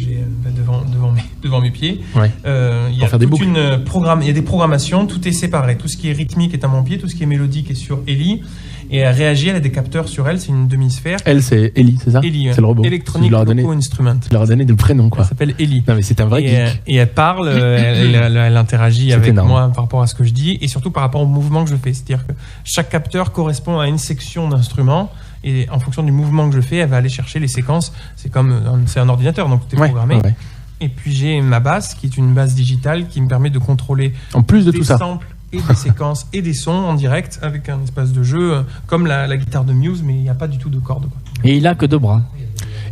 devant mes pieds. Ouais. Il y a toute il y a des programmations, tout est séparé. Tout ce qui est rythmique est à mon pied, tout ce qui est mélodique est sur Ellie. Et elle réagit, elle a des capteurs sur elle, c'est une demi-sphère. Elle, c'est Ellie, c'est ça? Ellie, c'est le robot. Electronic Loco Instrument. Tu leur as donné des prénoms, quoi. Elle s'appelle Ellie. Non, mais c'est un vrai geek. Et elle parle, elle interagit avec moi par rapport à ce que je dis, et surtout par rapport au mouvement que je fais. C'est-à-dire que chaque capteur correspond à une section d'instrument, et en fonction du mouvement que je fais, elle va aller chercher les séquences. C'est un ordinateur, donc tout est programmé. Ouais. Et puis j'ai ma basse, qui est une basse digitale, qui me permet de contrôler en plus de tout ça, samples et des séquences et des sons en direct avec un espace de jeu comme la guitare de Muse, mais il n'y a pas du tout de cordes, quoi. Et il a que 2 bras.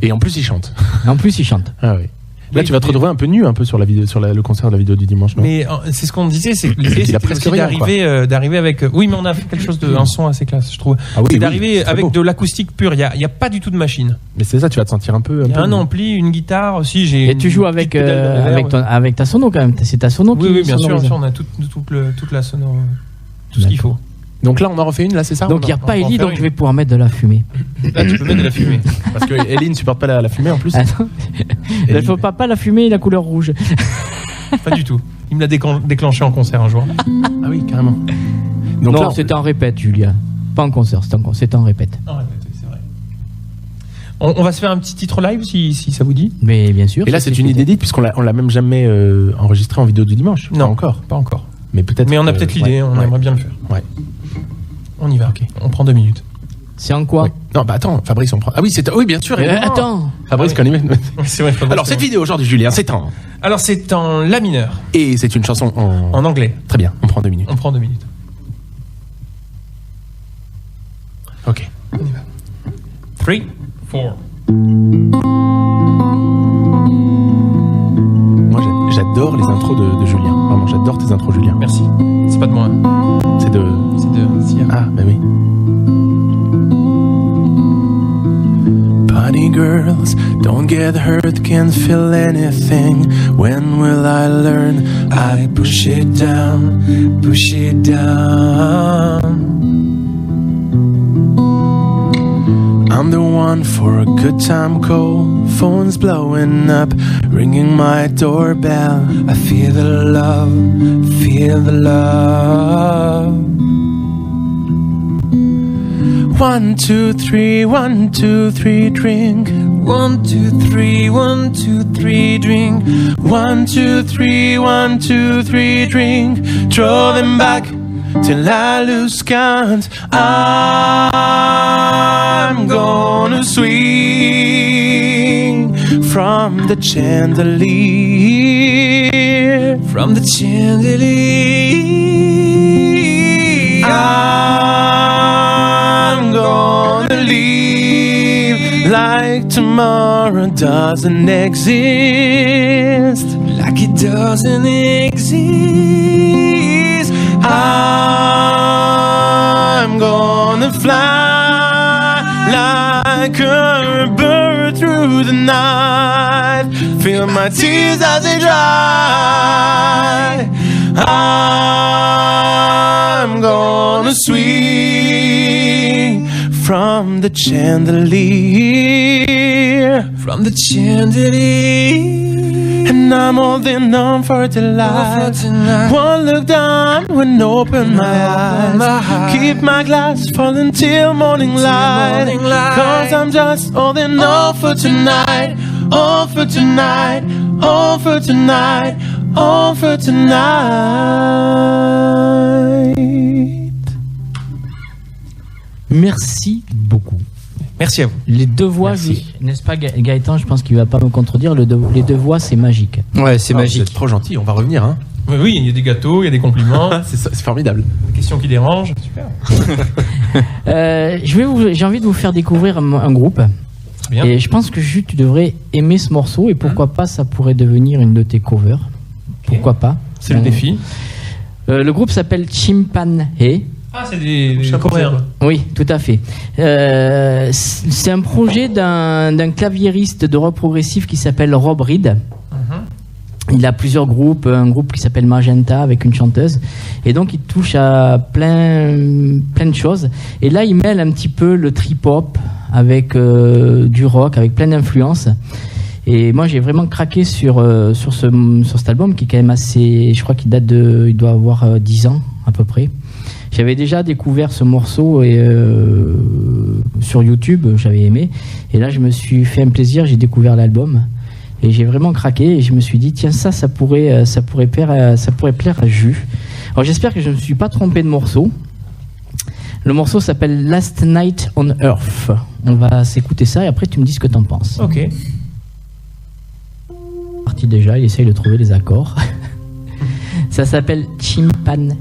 Et en plus il chante. En plus il chante. Ah oui. Là, tu vas te retrouver un peu nu, un peu sur la vidéo, sur le concert de la vidéo du dimanche, non? Mais c'est ce qu'on disait, c'est que l'idée c'était d'arriver avec. Oui, mais on a fait quelque chose un son assez classe, je trouve. Ah oui, c'est d'arriver avec de l'acoustique pure. Il y a pas du tout de machine. Mais c'est ça, tu vas te sentir un peu. Il y a un ampli, une guitare. Si j'ai. Et tu joues avec ta sono quand même. C'est ta sono qui. Oui, bien sûr. On a toute la sono, tout ce qu'il faut. Donc là, on en refait une, là, c'est ça? Donc il n'y a pas Ellie, donc je vais pouvoir mettre de la fumée. Là, tu peux mettre de la fumée. Parce que Ellie ne supporte pas la fumée en plus. Il ne faut pas la fumée et la couleur rouge. Pas du tout. Il me l'a déclenché en concert un jour. Ah oui, carrément. Donc non, c'était en répète, Julia. Pas en concert, c'était en répète. En répète, oui, c'est vrai. On va se faire un petit titre live si ça vous dit. Mais bien sûr. Et là, c'est une idée dite, puisqu'on l'a même jamais enregistré en vidéo du dimanche. Non, pas encore. Mais peut-être. Mais on a peut-être l'idée, on aimerait bien le faire. Ouais. On y va, ok. On prend 2 minutes. C'est en quoi? Non, bah attends, Fabrice, on prend. Ah oui, oui, bien sûr. Attends. Fabrice, c'est vrai. Alors, cette vidéo aujourd'hui, Julien, c'est en. Alors, c'est en la mineur. Et c'est une chanson en anglais. Très bien, on prend 2 minutes. On prend 2 minutes. Ok. On y va. 3, 4. Moi, j'adore les intros de Julien. Vraiment, j'adore tes intros, Julien. Merci. C'est pas de moi. C'est de Sia. Ah, bah oui. Honey girls, don't get hurt, can't feel anything. When will I learn? I push it down, push it down. I'm the one for a good time call. Phone's blowing up, ringing my doorbell. I feel the love, feel the love. 1, 2, 3, 1, 2, 3, drink. 1, 2, 3, 1, 2, 3, drink. 1, 2, 3, 1, 2, 3, drink. Throw them back till I lose count. I'm gonna swing from the chandelier. From the chandelier. I'm gonna leave like tomorrow doesn't exist. Like it doesn't exist. I'm gonna fly like a bird through the night. Feel my tears as they dry. I'm gonna swing from the chandelier. From the chandelier. And I'm holding on for tonight. One look down when open my eyes. Keep my glass full until morning light. Cause I'm just holding on for tonight. All for tonight. All for tonight. All for tonight. Merci beaucoup. Merci à vous. Les deux voix, n'est-ce pas Gaëtan? Je pense qu'il ne va pas me contredire. Les deux voix, c'est magique. Ouais, c'est magique. Vous êtes trop gentil, on va revenir. Hein. Oui, il y a des gâteaux, il y a des compliments. c'est formidable. Des questions qui dérangent. Super. J'ai envie de vous faire découvrir un groupe. Bien. Et je pense que tu devrais aimer ce morceau. Et pourquoi pas, ça pourrait devenir une de tes covers. Pourquoi pas. C'est le défi. Le groupe s'appelle Chimpanhe. Ah, c'est des Coréens. Oui, tout à fait. C'est un projet d'un claviériste de rock progressif qui s'appelle Rob Reed. Il a plusieurs groupes, un groupe qui s'appelle Magenta avec une chanteuse. Et donc, il touche à plein de choses. Et là, il mêle un petit peu le trip-hop avec du rock, avec plein d'influences. Et moi, j'ai vraiment craqué sur cet album qui est quand même assez... Je crois qu'il il doit avoir 10 ans à peu près. J'avais déjà découvert ce morceau sur YouTube, j'avais aimé. Et là, je me suis fait un plaisir, j'ai découvert l'album. Et j'ai vraiment craqué et je me suis dit, tiens, ça pourrait plaire à Jus. Alors j'espère que je ne me suis pas trompé de morceau. Le morceau s'appelle Last Night on Earth. On va s'écouter ça et après tu me dis ce que t'en penses. Ok. Parti déjà, il essaye de trouver les accords. Ça s'appelle Chimpanhe.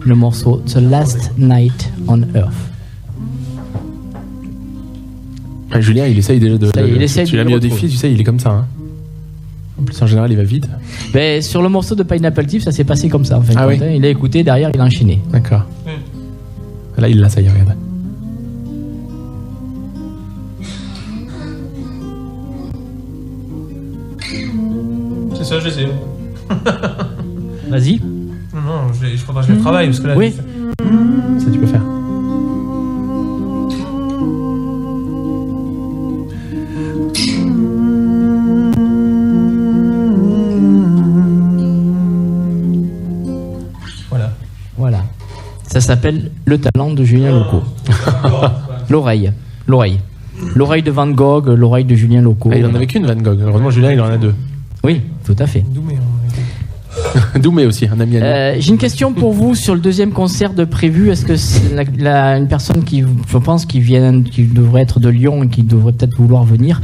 Le morceau The Last Night on Earth. Julien, il essaye déjà de. Tu l'as mis au défi, tu sais, il est comme ça. Hein. En plus, en général, il va vite. Ben, sur le morceau de Pineapple Thief, ça s'est passé comme ça. En fait, oui. Il a écouté, derrière, il a enchaîné. D'accord. Là, il l'a, ça y est, regarde. C'est ça, je sais. Vas-y. Non, je faudra que je le travaille parce que là. Oui. Ça, tu peux faire. Voilà. Ça s'appelle Le talent de Julien Loco. L'oreille de Van Gogh, l'oreille de Julien Loco. Il en avait qu'une Van Gogh. Heureusement, Julien, il en a deux. Oui, tout à fait. Doumé aussi, un ami à lui. J'ai une question pour vous sur le deuxième concert de prévu. Est-ce que c'est une personne qui, je pense, qui devrait être de Lyon et qui devrait peut-être vouloir venir,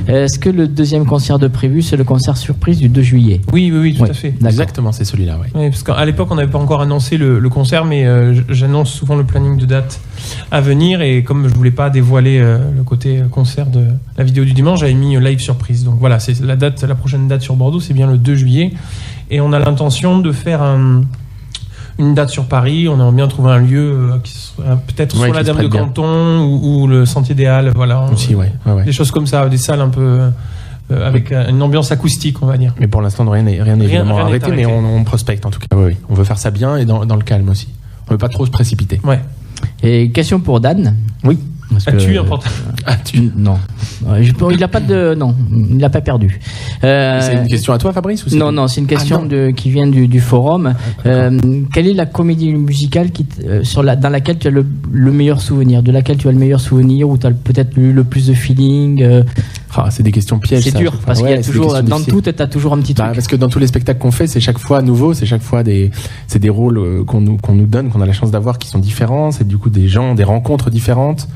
est-ce que le deuxième concert de prévu, c'est le concert surprise du 2 juillet? Oui, tout à fait. Exactement, c'est celui-là, oui. Oui, parce qu'à l'époque, on n'avait pas encore annoncé le concert, mais j'annonce souvent le planning de date à venir. Et comme je voulais pas dévoiler le côté concert de la vidéo du dimanche, j'avais mis live surprise. Donc voilà, c'est la prochaine date sur Bordeaux, c'est bien le 2 juillet. Et on a l'intention de faire une date sur Paris, on aimerait bien trouver un lieu qui soit peut-être soit la Dame de Canton ou le Sentier des Halles, voilà. Aussi, des choses comme ça, des salles un peu avec une ambiance acoustique, on va dire. Mais pour l'instant, rien n'est évidemment arrêté, mais on prospecte en tout cas. Oui. On veut faire ça bien et dans le calme aussi. On veut pas trop se précipiter. Ouais. Et question pour Dan. Oui. As-tu important Non. Il n'a pas de. Non, il l'a pas perdu. C'est une question à toi, Fabrice, ou Non, c'est une question qui vient du forum. Quelle est la comédie musicale dans laquelle tu as le meilleur souvenir, de laquelle tu as le meilleur souvenir, où tu as peut-être eu le plus de feeling c'est des questions pièges. C'est dur, parce qu'il y a toujours, dans tout, tu as toujours un petit truc. Parce que dans tous les spectacles qu'on fait, c'est chaque fois nouveau, c'est chaque fois des rôles qu'on nous donne, qu'on a la chance d'avoir, qui sont différents, c'est du coup des gens, des rencontres différentes.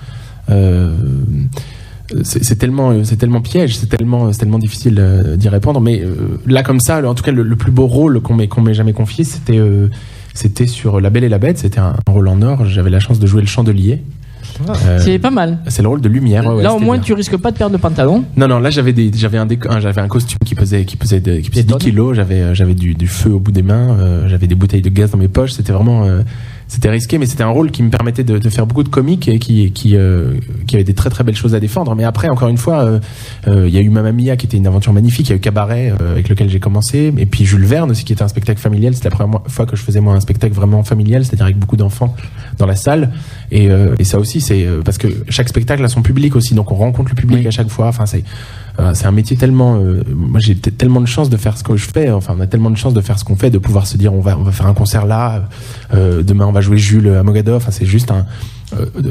C'est tellement piège, c'est tellement difficile d'y répondre, mais là comme ça, en tout cas le plus beau rôle qu'on m'ait jamais confié, c'était sur La Belle et la Bête. C'était un rôle en or. J'avais la chance de jouer le chandelier. C'est pas mal. C'est le rôle de lumière. Là au moins tu risques pas de perdre de pantalon. Non, là j'avais un costume qui pesait 10 kilos. J'avais du feu au bout des mains. J'avais des bouteilles de gaz dans mes poches. C'était vraiment c'était risqué, mais c'était un rôle qui me permettait de faire beaucoup de comiques et qui avait des très très belles choses à défendre. Mais après, encore une fois, il y a eu Mamma Mia qui était une aventure magnifique. Il y a eu Cabaret avec lequel j'ai commencé, et puis Jules Verne aussi qui était un spectacle familial. C'était la première fois que je faisais moi un spectacle vraiment familial, c'est-à-dire avec beaucoup d'enfants dans la salle. Et ça aussi, c'est parce que chaque spectacle a son public aussi, donc on rencontre le public à chaque fois. Enfin, c'est un métier tellement. Moi, j'ai tellement de chance de faire ce que je fais. Enfin, on a tellement de chance de faire ce qu'on fait, de pouvoir se dire on va faire un concert là. Demain, on va jouer Jules à Mogador. Enfin, c'est juste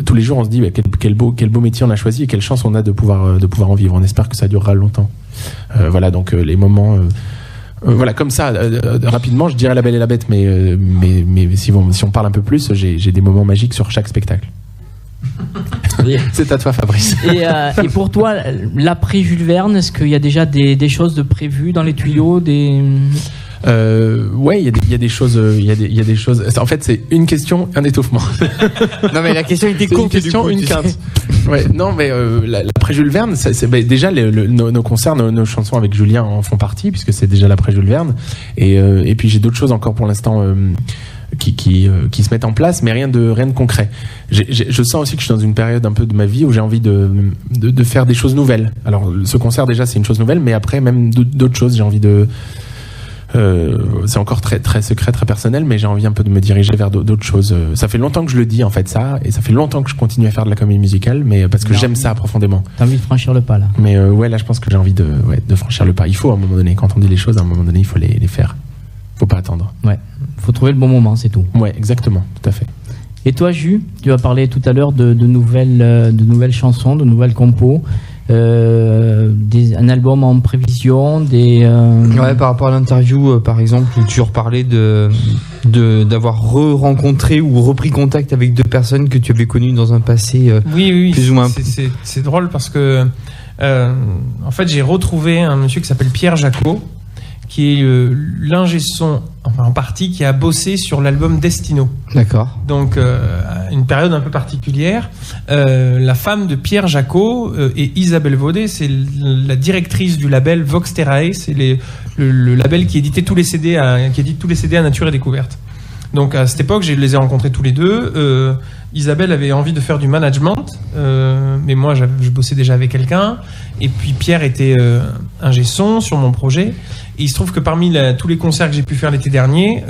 tous les jours, on se dit quel beau métier on a choisi et quelle chance on a de pouvoir en vivre. On espère que ça durera longtemps. Voilà, donc les moments. Voilà, comme ça, rapidement, je dirais La Belle et la Bête, mais si on parle un peu plus, j'ai des moments magiques sur chaque spectacle. C'est à toi, Fabrice. Et pour toi, l'après Jules Verne, est-ce qu'il y a déjà des choses de prévues dans les tuyaux, Ouais, il y a des choses. En fait, c'est une question, un étouffement. Non, mais la question était courte. Une question, une quinte. Ouais, non, mais l'après Jules Verne, déjà nos concerts, nos chansons avec Julien en font partie, puisque c'est déjà l'après Jules Verne. Et puis j'ai d'autres choses encore pour l'instant. Qui se mettent en place, mais rien de concret. Je sens aussi que je suis dans une période un peu de ma vie où j'ai envie de faire des choses nouvelles. Alors ce concert déjà c'est une chose nouvelle, mais après même d'autres choses, j'ai envie de c'est encore très très secret, très personnel, mais j'ai envie un peu de me diriger vers d'autres choses. Ça fait longtemps que je le dis en fait ça, et ça fait longtemps que je continue à faire de la comédie musicale, mais parce que j'aime ça profondément. T'as envie de franchir le pas là. Mais ouais, là je pense que j'ai envie de franchir le pas. Il faut à un moment donné, quand on dit les choses, à un moment donné il faut les faire. Faut pas attendre. Ouais, faut trouver le bon moment, c'est tout. Ouais, exactement, tout à fait. Et toi, Jus, tu as parlé tout à l'heure de nouvelles chansons, de nouvelles compos, un album en prévision, Ouais, par rapport à l'interview, par exemple, où tu reparlais d'avoir rencontré ou repris contact avec deux personnes que tu avais connues dans un passé oui, plus ou moins. C'est drôle parce que en fait, j'ai retrouvé un monsieur qui s'appelle Pierre Jacot, qui est l'ingé son, en partie, qui a bossé sur l'album Destino. D'accord. Donc, une période un peu particulière. La femme de Pierre Jacot est Isabelle Vaudet, c'est la directrice du label Vox Terrae, c'est le label qui édite tous les CD à Nature et Découverte. Donc, à cette époque, je les ai rencontrés tous les deux. Isabelle avait envie de faire du management, mais moi, je bossais déjà avec quelqu'un. Et puis, Pierre était ingé son sur mon projet. Et il se trouve que parmi tous les concerts que j'ai pu faire l'été dernier,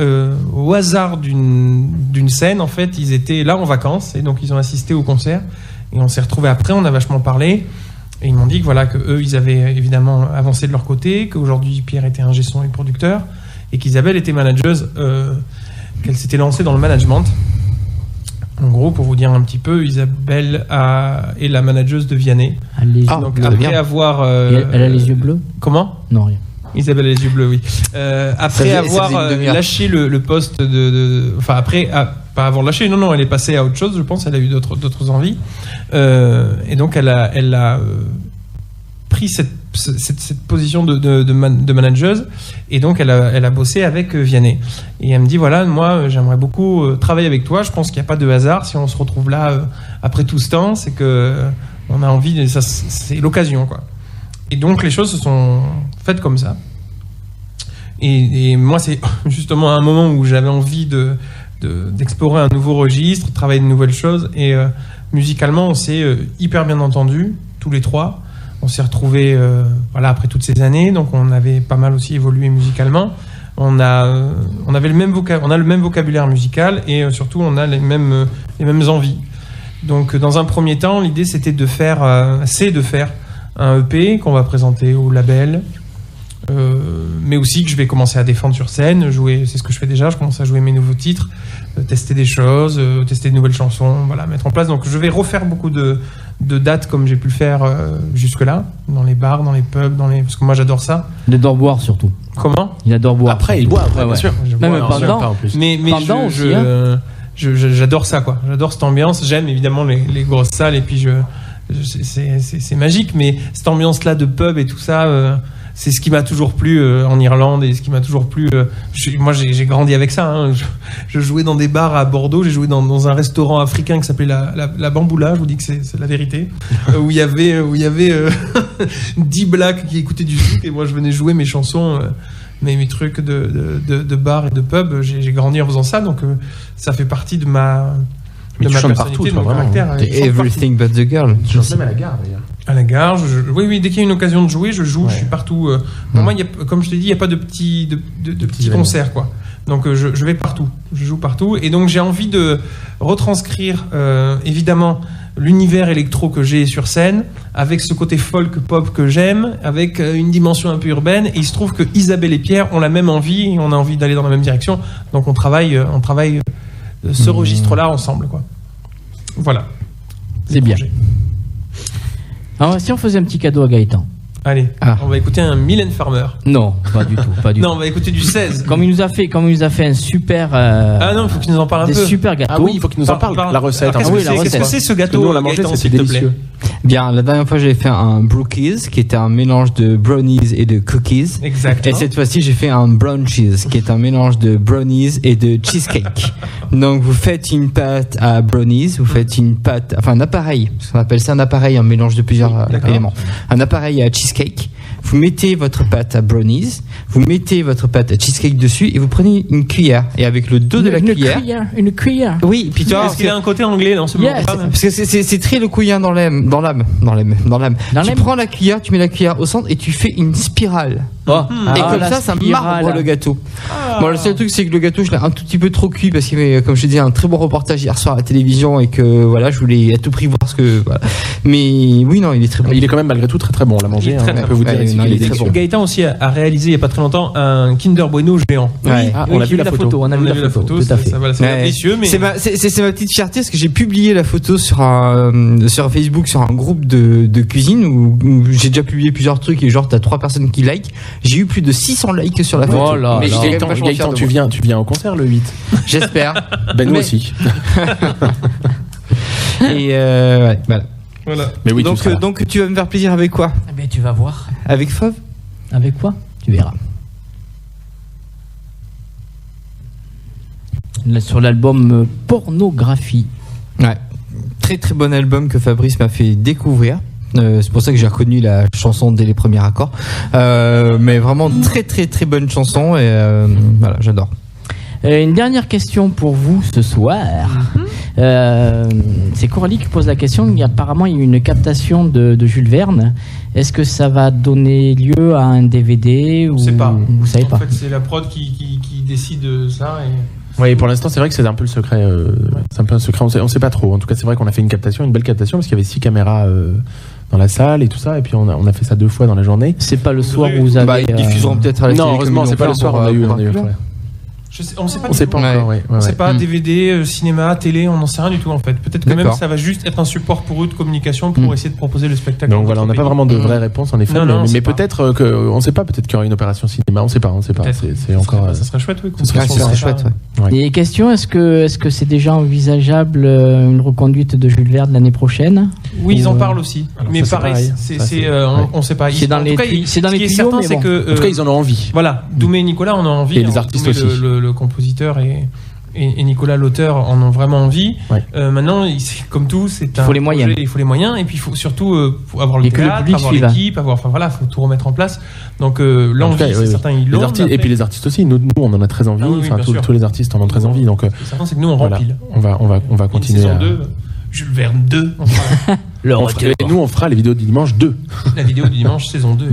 au hasard d'une scène, en fait, ils étaient là en vacances et donc ils ont assisté au concert. Et on s'est retrouvés après, on a vachement parlé. Et ils m'ont dit que voilà, que eux, ils avaient évidemment avancé de leur côté, qu'aujourd'hui Pierre était ingé son et producteur, et qu'Isabelle était manageuse, qu'elle s'était lancée dans le management. En gros, pour vous dire un petit peu, Isabelle est la manageuse de Vianney. Donc après avoir, elle a les yeux bleus. Comment ? Non, rien. Isabelle a les yeux bleus, oui. Après avoir lâché le poste enfin après, pas avoir lâché, non, elle est passée à autre chose, je pense. Elle a eu d'autres envies. Et donc elle a pris cette position de manageuse, et donc elle a bossé avec Vianney. Et elle me dit voilà, moi j'aimerais beaucoup travailler avec toi. Je pense qu'il n'y a pas de hasard si on se retrouve là après tout ce temps, c'est que on a envie, c'est l'occasion quoi. Et donc les choses se sont faites comme ça. Et moi c'est justement un moment où j'avais envie d'explorer un nouveau registre, travailler de nouvelles choses. Et musicalement, on s'est hyper bien entendus, tous les trois. On s'est retrouvés après toutes ces années, donc on avait pas mal aussi évolué musicalement. On a le même vocabulaire musical et surtout on a les mêmes envies. Donc dans un premier temps, l'idée c'était de faire un EP qu'on va présenter au label, mais aussi que je vais commencer à défendre sur scène, jouer, c'est ce que je fais déjà, je commence à jouer mes nouveaux titres, tester des choses, tester de nouvelles chansons, voilà, mettre en place. Donc je vais refaire beaucoup de dates comme j'ai pu le faire jusque-là, dans les bars, dans les pubs, parce que moi j'adore ça. Il adore boire surtout. Comment ? Il adore boire. Après, il boit, bien sûr. Même pendant. Mais aussi, j'adore ça, quoi. J'adore cette ambiance. J'aime évidemment les grosses salles et puis c'est magique, mais cette ambiance-là de pub et tout ça, c'est ce qui m'a toujours plu en Irlande et ce qui m'a toujours plu. Moi, j'ai grandi avec ça. Hein. Je jouais dans des bars à Bordeaux. J'ai joué dans un restaurant africain qui s'appelait la Bamboula. Je vous dis que c'est la vérité. Où il y avait 10 blacks qui écoutaient du zouk et moi, je venais jouer mes chansons. Mes trucs de bar et de pub, j'ai grandi en faisant ça, donc ça fait partie de ma personnalité, de mon caractère. Everything but the girl. Je chante même à la gare d'ailleurs. À la gare, oui, dès qu'il y a une occasion de jouer, je joue, je suis partout. Pour moi, comme je t'ai dit, il n'y a pas de petits concerts, quoi. Donc je vais partout, je joue partout, et donc j'ai envie de retranscrire évidemment l'univers électro que j'ai sur scène, avec ce côté folk pop que j'aime, avec une dimension un peu urbaine, et il se trouve que Isabelle et Pierre ont la même envie, et on a envie d'aller dans la même direction, donc on travaille ce registre-là ensemble, quoi. Voilà. C'est bien. Alors si on faisait un petit cadeau à Gaëtan. Allez, on va écouter un Mylène Farmer. Non, pas du tout, Non, on va écouter du 16. Comme il nous a fait un super. Ah non, il faut qu'il nous en parle un peu. Des super gâteaux. Ah oui, il faut qu'il nous en parle. La recette. Qu'est-ce que c'est ce gâteau? Nous on l'a mangé, c'était délicieux. Bien, la dernière fois j'avais fait un brookies qui était un mélange de brownies et de cookies. Exactement. Et cette fois-ci j'ai fait un brunchies qui est un mélange de brownies et de cheesecake. Donc vous faites une pâte à brownies, vous faites un appareil, on appelle ça un appareil, un mélange de plusieurs éléments. Un appareil à cheesecake. Vous mettez votre pâte à brownies, vous mettez votre pâte à cheesecake dessus et vous prenez une cuillère. Et avec le dos de la cuillère. Une cuillère. Oui, puis tu vois. Est-ce qu'il a un côté anglais dans ce moment? Parce que c'est très le couillin dans l'âme. Tu prends la cuillère, tu mets la cuillère au centre et tu fais une spirale. Et comme ça marbre le gâteau. Bon, le seul truc, c'est que le gâteau, je l'ai un tout petit peu trop cuit parce qu'il y avait, comme je te dis, un très bon reportage hier soir à la télévision et que voilà, je voulais à tout prix voir ce que. Voilà. Mais oui, non, il est très bon. Il est quand même malgré tout très très bon. On l'a mangé. On peut vous dire il est très bon. Gaëtan aussi a réalisé il n'y a pas très longtemps un Kinder Bueno géant. On a vu la photo. On a vu la photo. Tout à fait. C'est délicieux, mais c'est ma petite fierté parce que j'ai publié la photo sur Facebook sur un groupe de cuisine où j'ai déjà publié plusieurs trucs et genre t'as 3 personnes qui like. J'ai eu plus de 600 likes sur la photo. Oh là mais Gaëtan, tu viens au concert le 8. J'espère. Nous aussi. Et voilà. Mais oui, donc tu vas me faire plaisir avec quoi? Ben tu vas voir. Avec Fauve? Avec quoi? Tu verras. Là, sur l'album Pornographie. Ouais. Très très bon album que Fabrice m'a fait découvrir. C'est pour ça que j'ai reconnu la chanson dès les premiers accords. Mais vraiment très très très bonne chanson et voilà, j'adore. Une dernière question pour vous ce soir. C'est Coralie qui pose la question. Apparemment, il y a eu une captation de Jules Verne. Est-ce que ça va donner lieu à un DVD ou... On ne sait pas. Vous savez pas. En fait, c'est la prod qui décide ça. Oui, pour l'instant, c'est vrai que c'est un peu le secret. C'est un peu un secret. On sait pas trop. En tout cas, c'est vrai qu'on a fait une belle captation, parce qu'il y avait 6 caméras dans la salle et tout ça. Et puis on a fait ça 2 fois dans la journée. C'est pas le soir où vous avez. Ils diffuseront peut-être à la télé. Non, heureusement, c'est pas le soir. On a eu. On sait pas encore. On sait pas, DVD, cinéma, télé, on n'en sait rien du tout en fait. Peut-être que même ça va juste être un support pour eux de communication pour essayer de proposer le spectacle. Donc voilà, on n'a pas vraiment de vraie réponse en effet. Mais peut-être on sait pas, peut-être qu'il y aura une opération cinéma, on sait pas. C'est encore. Ça serait chouette, oui. Ça serait chouette. Et question, est-ce que c'est déjà envisageable une reconduite de Jules Verne l'année prochaine? Oui, ils en parlent aussi. Mais pareil, on sait pas. C'est dans les tuyaux. Ce qui est certain, c'est que en tout cas, ils en ont envie. Voilà, Doumé et Nicolas en ont envie. Et les artistes aussi. Le compositeur et et Nicolas l'auteur en ont vraiment envie. Maintenant, comme tout, il faut les moyens. Il faut les moyens, et puis il faut surtout faut avoir le théâtre, avoir l'équipe, faut tout remettre en place. Donc l'envie, c'est certain, ils l'ont. Et puis les artistes aussi. Nous, on en a très envie. Tous les artistes en ont très envie. Donc ce qui est certain, c'est que nous, on rempile. On va continuer. Saison 2, Jules Verne 2. Nous, on fera les vidéos du dimanche 2. La vidéo du dimanche saison 2.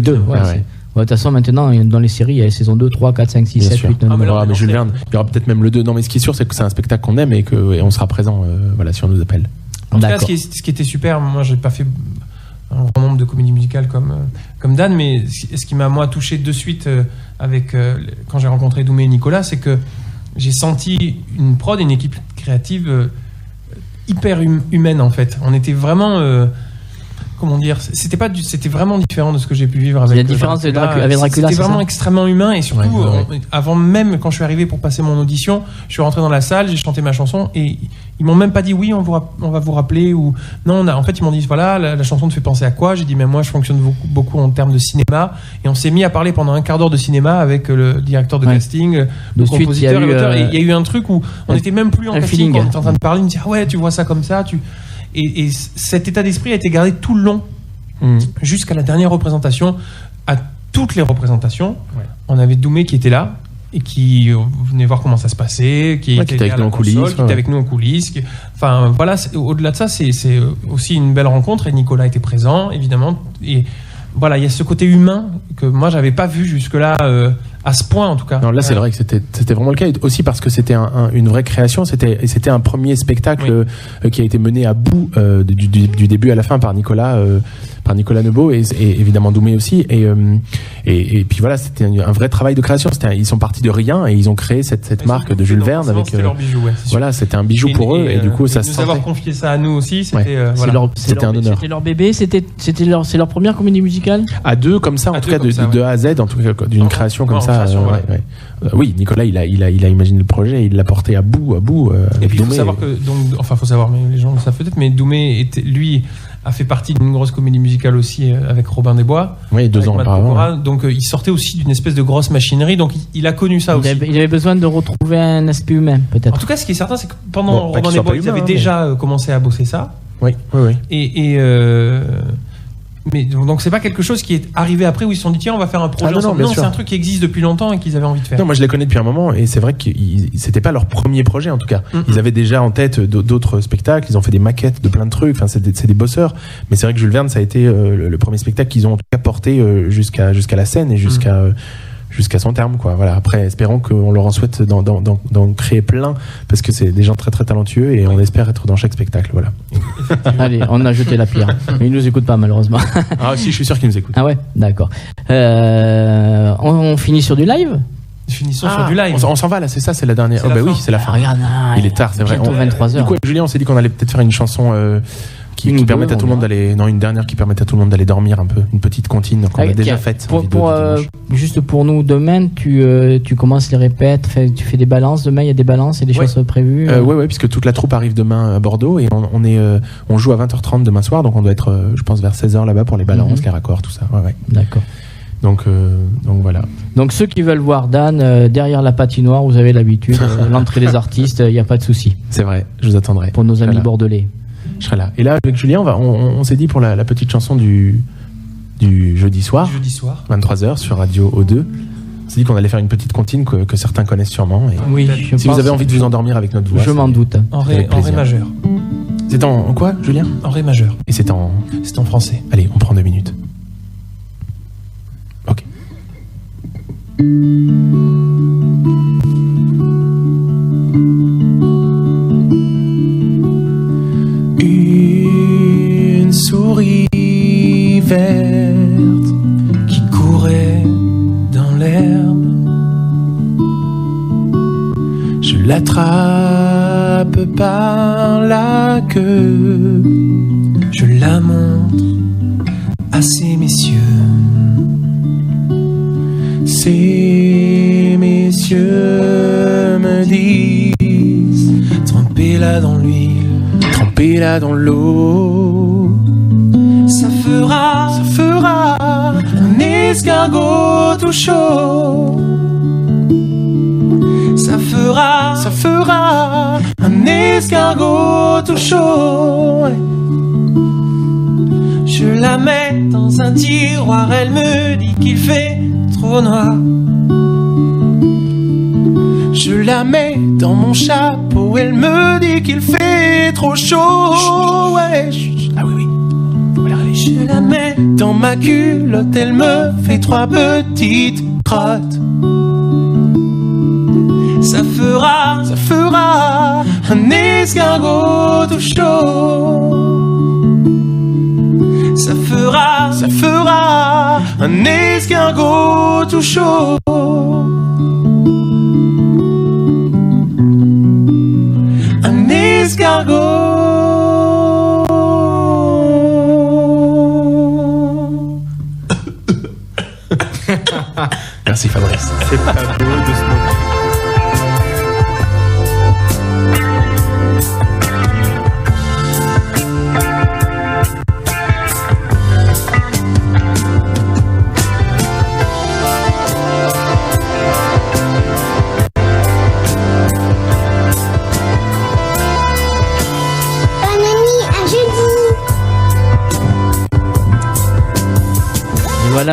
De toute façon, maintenant, dans les séries, il y a les saisons 2, 3, 4, 5, 6, 7, 8, 9. Mais Jules Verne, il y aura peut-être même le 2. Non, mais ce qui est sûr, c'est que c'est un spectacle qu'on aime et on sera présent si on nous appelle. En tout cas, ce qui était super, moi, j'ai pas fait un grand nombre de comédies musicales comme Dan, mais ce qui m'a, moi, touché de suite quand j'ai rencontré Doumé et Nicolas, c'est que j'ai senti une prod et une équipe créative hyper humaine, en fait. On était vraiment... comment dire, c'était vraiment différent de ce que j'ai pu vivre avec la différence avec Dracula. C'était vraiment extrêmement humain, et surtout avant même, quand je suis arrivé pour passer mon audition, je suis rentré dans la salle, j'ai chanté ma chanson et ils m'ont même pas dit oui, on va vous rappeler, ou non, en fait ils m'ont dit voilà, la chanson te fait penser à quoi. J'ai dit mais moi je fonctionne beaucoup en termes de cinéma, et on s'est mis à parler pendant un quart d'heure de cinéma avec le directeur de casting, le compositeur et l'auteur, et il y a eu un truc où on était même plus en casting, quand on était en train de parler, il me dit ah ouais, tu vois ça comme ça, Et cet état d'esprit a été gardé tout le long, jusqu'à la dernière représentation. À toutes les représentations, on avait Doumé qui était là et qui venait voir comment ça se passait, qui était avec nous en coulisses, qui était avec nous en coulisses. Enfin voilà, au-delà de ça, c'est aussi une belle rencontre, et Nicolas était présent évidemment. Et voilà, il y a ce côté humain que moi j'avais pas vu jusque-là. À ce point en tout cas. Non, là c'est vrai que c'était vraiment le cas, aussi parce que c'était une vraie création, c'était un premier spectacle qui a été mené à bout du début à la fin par Nicolas Nebaud et évidemment Doumé aussi, et puis voilà, c'était un vrai travail de création. Ils sont partis de rien et ils ont créé cette marque de Jules Verne avec leur bijou, voilà, c'était un bijou pour eux, et du coup ça se sentait. Nous avoir confié ça à nous aussi, c'était c'était un honneur. C'était leur bébé, c'est leur première comédie musicale à deux comme ça, en tout cas de A à Z, en tout cas d'une création comme ça. Oui, Nicolas, il a imaginé le projet, il l'a porté à bout. Et puis il faut savoir que, faut savoir, mais les gens le savent peut-être, mais Doumé lui a fait partie d'une grosse comédie musicale aussi avec Robin des Bois. Oui, 2 ans auparavant. Donc il sortait aussi d'une espèce de grosse machinerie, donc il a connu ça aussi. Il avait besoin de retrouver un aspect humain, peut-être. En tout cas, ce qui est certain, c'est que pendant Robin des Bois, ils avaient déjà commencé à bosser ça. Oui. Mais donc c'est pas quelque chose qui est arrivé après où ils se sont dit tiens, on va faire un projet ensemble. Non, c'est un truc qui existe depuis longtemps et qu'ils avaient envie de faire. Non, moi je les connais depuis un moment, et c'est vrai que c'était pas leur premier projet en tout cas. Ils avaient déjà en tête d'autres spectacles, ils ont fait des maquettes de plein de trucs, enfin c'est des bosseurs, mais c'est vrai que Jules Verne ça a été le premier spectacle qu'ils ont en tout cas porté jusqu'à la scène et jusqu'à son terme, quoi. Voilà. Après, espérons qu'on leur en souhaite d'en créer plein, parce que c'est des gens très très talentueux, et on espère être dans chaque spectacle. Voilà. Allez, on a jeté la pierre. Mais ils nous écoutent pas, malheureusement. Ah si, je suis sûr qu'ils nous écoutent. Ah ouais, d'accord. On finit sur du live. Finissons sur du live. On s'en va là, c'est ça, c'est la dernière. Oui, c'est la fin. Regarde, il est tard, c'est vrai. 23h. Du coup, Julien, on s'est dit qu'on allait peut-être faire une chanson qui permette à tout le monde d'aller. Non, une dernière qui permette à tout le monde d'aller dormir un peu. Une petite comptine qu'on a déjà faite. Juste pour nous, demain, tu commences les répètes, tu fais des balances. Demain, il y a des balances et des choses prévues. Oui, puisque toute la troupe arrive demain à Bordeaux, et on joue à 20h30 demain soir, donc on doit être, je pense, vers 16h là-bas pour les balances, les raccords, tout ça. Ouais. D'accord. Donc voilà. Donc ceux qui veulent voir Dan derrière la patinoire, vous avez l'habitude, l'entrée des artistes, il n'y a pas de souci. C'est vrai, je vous attendrai. Pour nos amis bordelais. Je serai là. Et là, avec Julien, on s'est dit pour la petite chanson du jeudi soir, 23h sur Radio O2, on s'est dit qu'on allait faire une petite comptine que certains connaissent sûrement. Et oui. Si vous avez envie de vous endormir avec notre voix, je m'en doute. En ré majeur. C'est en quoi, Julien? En ré majeur. Et c'est en français. Allez, on prend 2 minutes. Ok. Une souris verte qui courait dans l'herbe. Je l'attrape par la queue. Je la montre à ces messieurs. Ces messieurs me disent: trempez-la dans l'huile, trempez-la dans l'eau. Ça fera un escargot tout chaud. Ça fera un escargot tout chaud. Je la mets dans un tiroir, elle me dit qu'il fait trop noir. Je la mets dans mon chapeau, elle me dit qu'il fait trop chaud. Ouais. Ah oui, faut la réveiller. Je la mets dans ma culotte, elle me fait 3 petites crottes. Ça fera un escargot tout chaud. Ça fera un escargot tout chaud. Un escargot. Merci Fabrice. C'est pas beau de se moquer.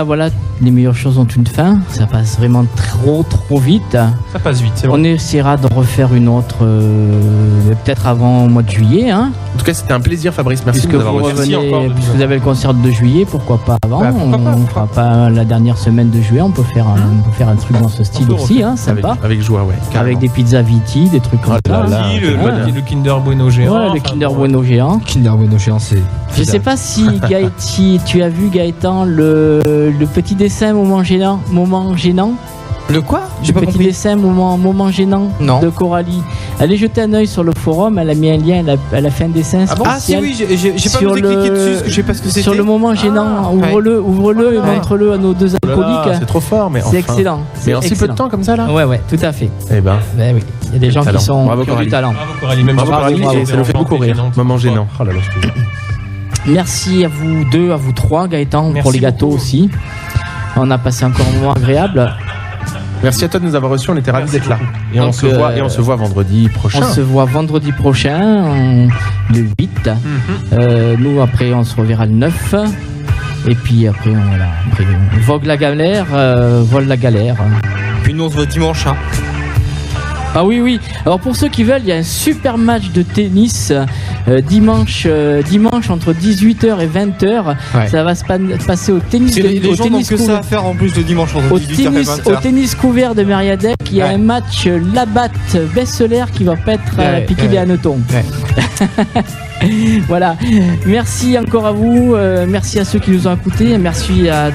Voilà, les meilleures choses ont une fin. Ça passe vraiment trop vite. Ça passe vite, c'est bon. On essaiera de refaire une autre, peut-être avant le mois de juillet. Hein. En tout cas, c'était un plaisir, Fabrice. Merci puisque de nous avoir reçus. Puisque vous avez le concert de juillet, pourquoi pas avant. On fera pas la dernière semaine de juillet. On peut faire un truc dans ce style aussi, hein, sympa. Avec joie, ouais. Carrément. Avec des pizzas Viti, des trucs comme ça. Le Kinder Bueno géant. Voilà, le Kinder Bueno géant. Kinder Bueno géant, c'est. Je sais pas si tu as vu, Gaëtan, le petit dessin moment gênant. Le quoi? J'ai pas compris. Dessin moment gênant de Coralie. Allez jeter un œil sur le forum, elle a mis un lien, elle a fait un dessin spécial. Ah si oui, j'ai pas osé cliquer dessus parce que je sais pas ce que c'était. Sur le moment gênant, ouvre-le et montre-le à nos deux alcooliques. C'est trop fort, mais c'est excellent. Mais en si peu de temps comme ça là. Ouais, tout à fait. Eh ben, oui, il y a des gens qui ont du talent. Bravo Coralie, même bravo Coralie, ça nous fait beaucoup rire. Moment gênant. Oh là là, je te jure. Merci à vous deux, à vous trois, Gaëtan, pour les gâteaux aussi. On a passé encore un moment agréable. Merci à toi de nous avoir reçus, on était ravis d'être là. Et on se voit vendredi prochain. On se voit vendredi prochain, le 8. Nous, après, on se reverra le 9. Et puis après, on vogue la galère, vole la galère. Puis nous, on se voit dimanche. Hein. Ah oui. Alors pour ceux qui veulent, il y a un super match de tennis dimanche entre 18h et 20h. Ouais. Ça va se passer au tennis. Les gens n'ont que ça à faire en plus de dimanche entre 18h et 20h. Au tennis couvert de Mériadec, il y a un match Labatt-Besseler qui va pas être piqué des hannetons. Voilà. Merci encore à vous. Merci à ceux qui nous ont écoutés. Merci à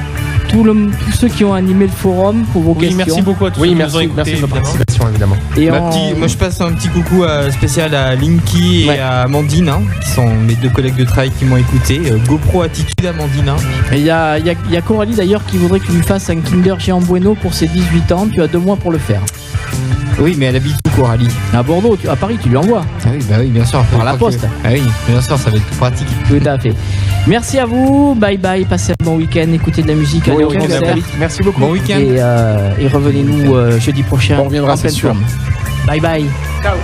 tous ceux qui ont animé le forum pour vos questions. Merci beaucoup à tous ceux qui nous ont écoutés. Merci de votre participation, évidemment. Et moi, je passe un petit coucou spécial à Linky et à Amandine, qui sont mes deux collègues de travail qui m'ont écouté. GoPro Attitude, Amandine. Il y a Coralie d'ailleurs qui voudrait que tu lui fasses un Kinder Géant Bueno pour ses 18 ans. Tu as 2 mois pour le faire. Oui, mais elle habite où, Coralie? À Bordeaux, à Paris, tu lui envoies. Ah oui, bien sûr. Par la poste. Ah oui, bien sûr, ça va être pratique. Tout à fait. Merci à vous. Bye bye. Passez un bon week-end. Écoutez de la musique. Allez au concert. Merci beaucoup. Bon week-end. Et revenez-nous jeudi prochain. On reviendra, c'est sûr. Bye bye. Ciao.